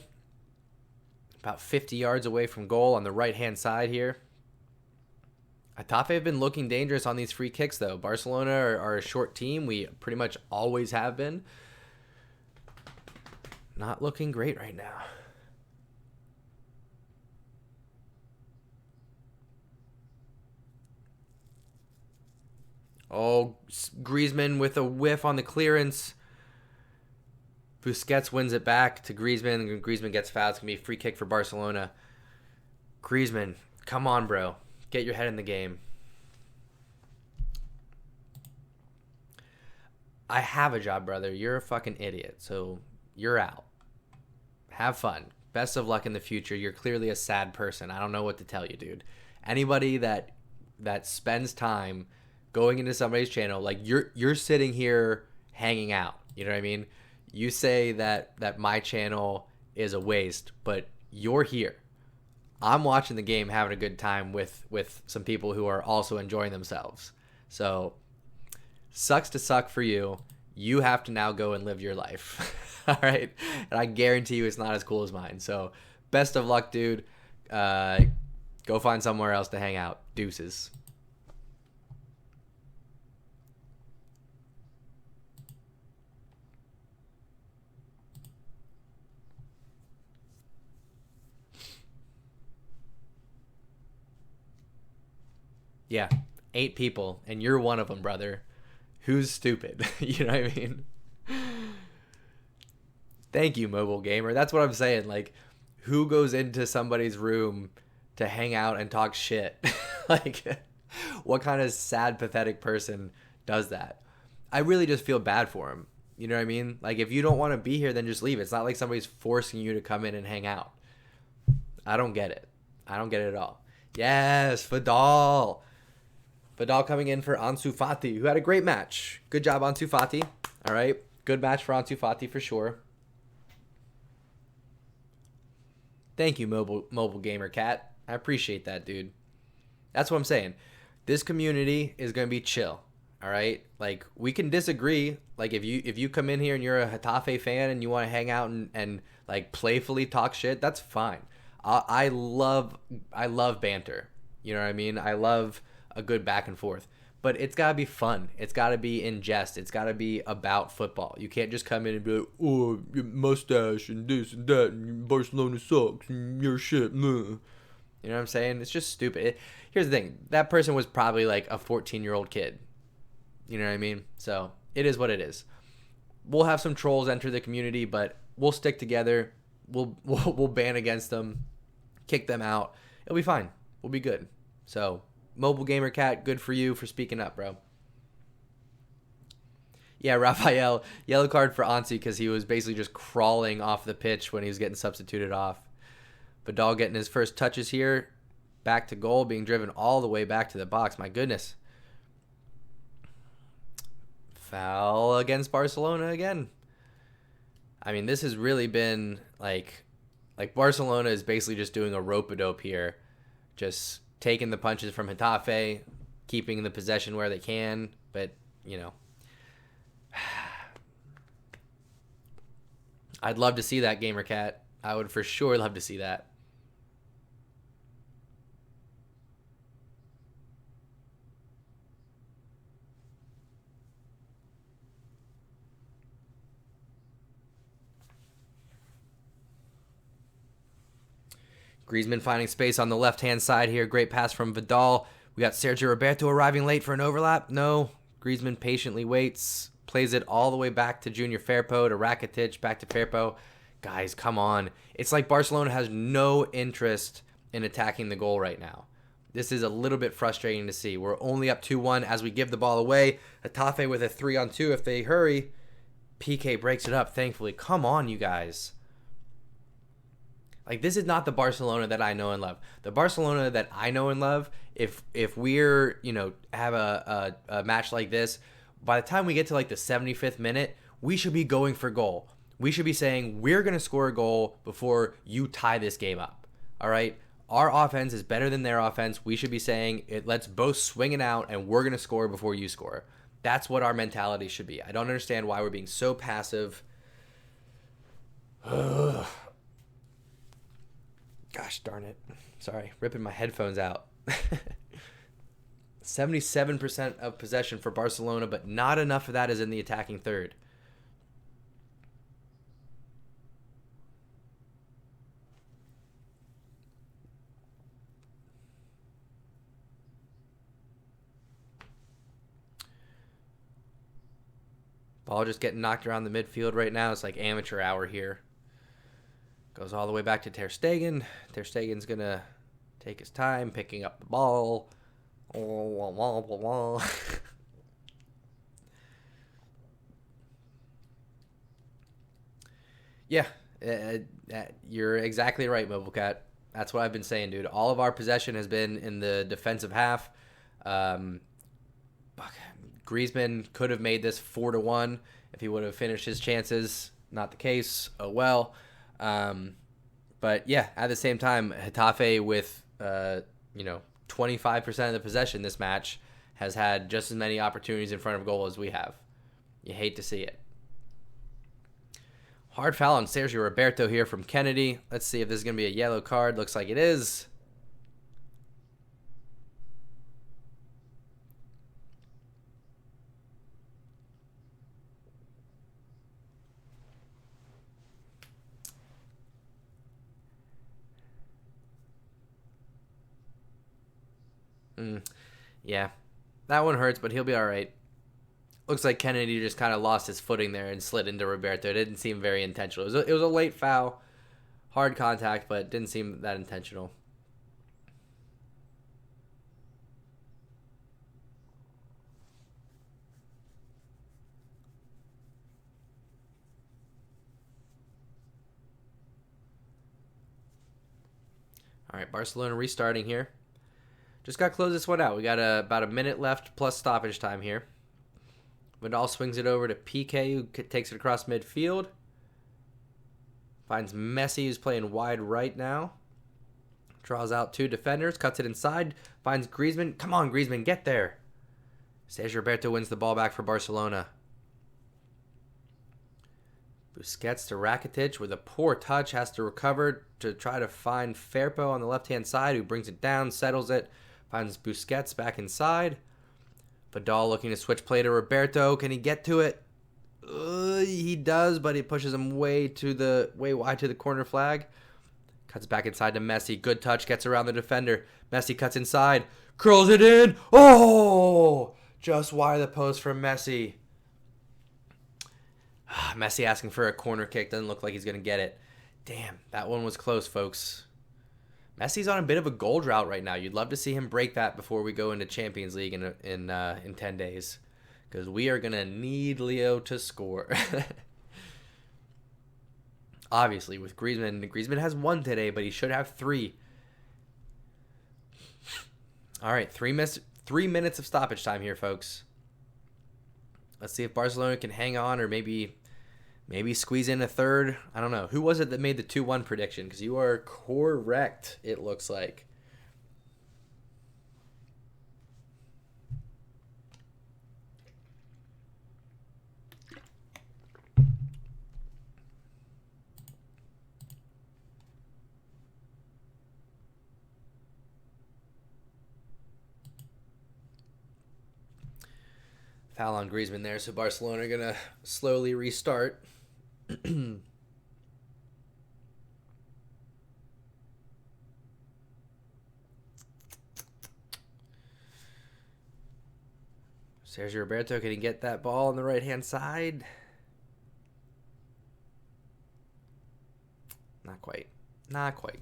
about 50 yards away from goal on the right-hand side here. Getafe have been looking dangerous on these free kicks, though. Barcelona are a short team. We pretty much always have been. Not looking great right now. Oh, Griezmann with a whiff on the clearance. Busquets wins it back to Griezmann. Griezmann gets fouled. It's going to be a free kick for Barcelona. Griezmann, come on, bro. Get your head in the game. I have a job, brother. You're a fucking idiot, so you're out. Have fun. Best of luck in the future. You're clearly a sad person. I don't know what to tell you, dude. Anybody that spends time going into somebody's channel, like you're sitting here hanging out. You know what I mean? You say that my channel is a waste, but you're here. I'm watching the game, having a good time with some people who are also enjoying themselves. So, sucks to suck for you. You have to now go and live your life. All right? And I guarantee you it's not as cool as mine. So, best of luck, dude. Go find somewhere else to hang out. Deuces. Yeah, 8 people, and you're one of them, brother. Who's stupid? You know what I mean? Thank you, mobile gamer. That's what I'm saying. Like, who goes into somebody's room to hang out and talk shit? Like, what kind of sad, pathetic person does that? I really just feel bad for him. You know what I mean? Like, if you don't want to be here, then just leave. It's not like somebody's forcing you to come in and hang out. I don't get it. I don't get it at all. Yes, Vidal. Vidal coming in for Ansu Fati, who had a great match. Good job, Ansu Fati. All right. Good match for Ansu Fati for sure. Thank you, mobile gamer cat. I appreciate that, dude. That's what I'm saying. This community is going to be chill. All right? Like, we can disagree. Like, if you come in here and you're a Getafe fan and you want to hang out and like playfully talk shit, that's fine. I love banter. You know what I mean? I love a good back and forth, but it's got to be fun. It's got to be in jest. It's got to be about football. You can't just come in and be like, oh, your mustache and this and that and Barcelona sucks and your shit. Meh. You know what I'm saying? It's just stupid. Here's the thing. That person was probably like a 14-year-old kid. You know what I mean? So it is what it is. We'll have some trolls enter the community, but we'll stick together. We'll ban against them, kick them out. It'll be fine. We'll be good. So, Mobile Gamer Cat, good for you for speaking up, bro. Yeah, Raphael, yellow card for Ansu because he was basically just crawling off the pitch when he was getting substituted off. Vidal getting his first touches here. Back to goal, being driven all the way back to the box. My goodness. Foul against Barcelona again. I mean, this has really been like Barcelona is basically just doing a rope-a-dope here. Just taking the punches from Getafe, keeping the possession where they can, but, you know. I'd love to see that, Gamer Cat. I would for sure love to see that. Griezmann finding space on the left-hand side here. Great pass from Vidal. We got Sergio Roberto arriving late for an overlap. No. Griezmann patiently waits. Plays it all the way back to Junior Firpo, to Rakitic, back to Firpo. Guys, come on. It's like Barcelona has no interest in attacking the goal right now. This is a little bit frustrating to see. We're only up 2-1 as we give the ball away. Getafe with a 3-on-2 if they hurry. PK breaks it up, thankfully. Come on, you guys. Like, this is not the Barcelona that I know and love. The Barcelona that I know and love, if we're, have a match like this, by the time we get to, like, the 75th minute, we should be going for goal. We should be saying, we're going to score a goal before you tie this game up. All right? Our offense is better than their offense. We should be saying, let's both swing it out, and we're going to score before you score. That's what our mentality should be. I don't understand why we're being so passive. Ugh. Gosh darn it. Sorry, ripping my headphones out. 77% of possession for Barcelona, but not enough of that is in the attacking third. Ball just getting knocked around the midfield right now. It's like amateur hour here. Goes all the way back to Ter Stegen. Ter Stegen's going to take his time picking up the ball. Yeah, you're exactly right, Mobile Cat. That's what I've been saying, dude. All of our possession has been in the defensive half. Griezmann could have made this 4-1 if he would have finished his chances. Not the case. Oh well. But yeah, at the same time, Getafe with 25% of the possession this match has had just as many opportunities in front of goal as we have. You hate to see it. Hard foul on Sergio Roberto here from Kennedy. Let's see if this is going to be a yellow card. Looks like it is. Yeah, that one hurts, but he'll be all right. Looks like Kennedy just kind of lost his footing there and slid into Roberto. It didn't seem very intentional. It was a late foul, hard contact, but it didn't seem that intentional. All right, Barcelona restarting here. Just got to close this one out. We got about a minute left plus stoppage time here. Vidal swings it over to PK, who takes it across midfield. Finds Messi, who's playing wide right now. Draws out two defenders, cuts it inside, finds Griezmann. Come on, Griezmann, get there. Sergio Roberto wins the ball back for Barcelona. Busquets to Rakitic with a poor touch, has to recover to try to find Firpo on the left-hand side, who brings it down, settles it, finds Busquets back inside. Vidal looking to switch play to Roberto. Can he get to it? He does, but he pushes him way wide to the corner flag. Cuts back inside to Messi. Good touch, gets around the defender. Messi cuts inside, curls it in. Oh! Just wide of the post from Messi. Messi asking for a corner kick. Doesn't look like he's going to get it. Damn, that one was close, folks. Messi's on a bit of a goal drought right now. You'd love to see him break that before we go into Champions League in 10 days. Because we are going to need Leo to score. Obviously, with Griezmann. Griezmann has one today, but he should have three. All right, 3 minutes of stoppage time here, folks. Let's see if Barcelona can hang on or maybe squeeze in a third. I don't know. Who was it that made the 2-1 prediction? Because you are correct, it looks like. Foul on Griezmann there, so Barcelona are going to slowly restart. Sergio Roberto, can he get that ball on the right-hand side? Not quite. Not quite.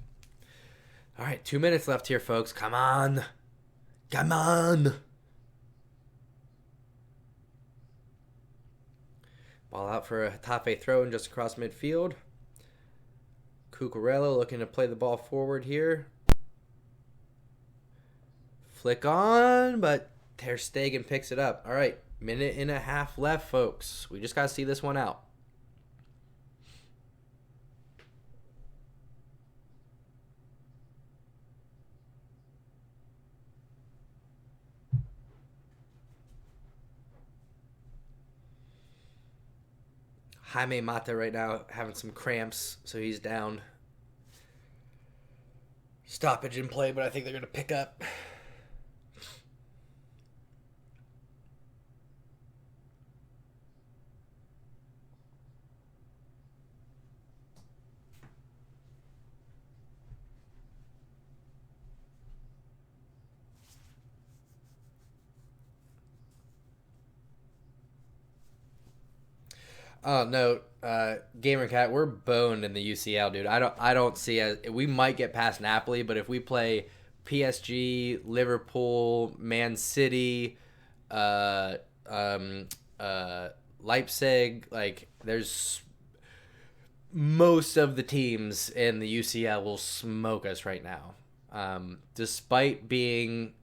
All right, 2 minutes left here, folks. Come on. Come on. Ball out for a Getafe throw-in just across midfield. Cucurella looking to play the ball forward here. Flick on, but Ter Stegen picks it up. All right, minute and a half left, folks. We just got to see this one out. Jaime Mata right now having some cramps, so he's down. Stoppage in play, but I think they're going to pick up. Oh no, Gamer Cat, we're boned in the UCL, dude. I don't see as we might get past Napoli, but if we play PSG, Liverpool, Man City, uh, um, Leipzig, like there's most of the teams in the UCL will smoke us right now. Despite being,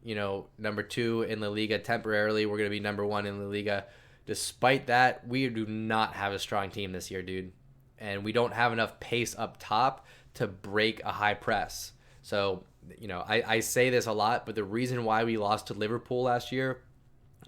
number 2 in the Liga temporarily, we're going to be number 1 in the Liga. Despite that, we do not have a strong team this year, dude. And we don't have enough pace up top to break a high press. So, I say this a lot, but the reason why we lost to Liverpool last year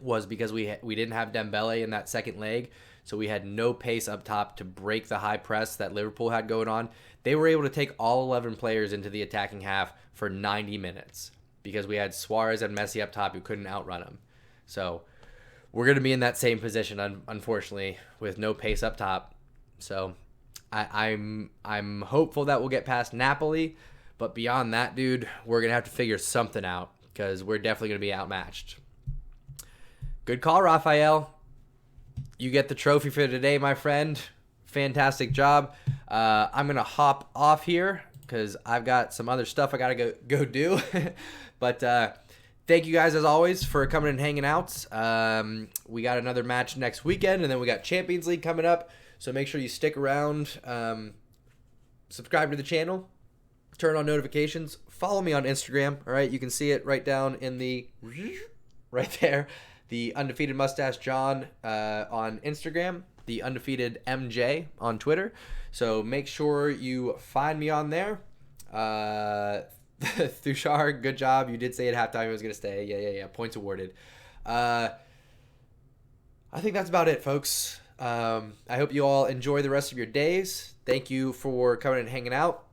was because we didn't have Dembele in that second leg. So we had no pace up top to break the high press that Liverpool had going on. They were able to take all 11 players into the attacking half for 90 minutes because we had Suarez and Messi up top who couldn't outrun them. So we're going to be in that same position, unfortunately, with no pace up top. So I'm hopeful that we'll get past Napoli. But beyond that, dude, we're going to have to figure something out because we're definitely going to be outmatched. Good call, Raphael. You get the trophy for today, my friend. Fantastic job. I'm going to hop off here because I've got some other stuff I got to go do. But thank you guys, as always, for coming and hanging out. We got another match next weekend, and then we got Champions League coming up. So make sure you stick around. Subscribe to the channel. Turn on notifications. Follow me on Instagram. All right, you can see it right down in the right there. The Undefeated Moustache John on Instagram. The Undefeated MJ on Twitter. So make sure you find me on there. Thushar, good job. You did say at halftime he was going to stay. Yeah. Points awarded. I think that's about it, folks. I hope you all enjoy the rest of your days. Thank you for coming and hanging out.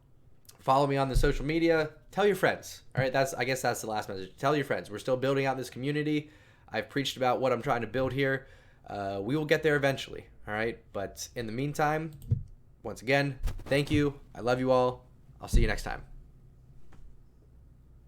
Follow me on the social media. Tell your friends. All right, I guess that's the last message. Tell your friends. We're still building out this community. I've preached about what I'm trying to build here. We will get there eventually. All right, but in the meantime, once again, thank you. I love you all. I'll see you next time.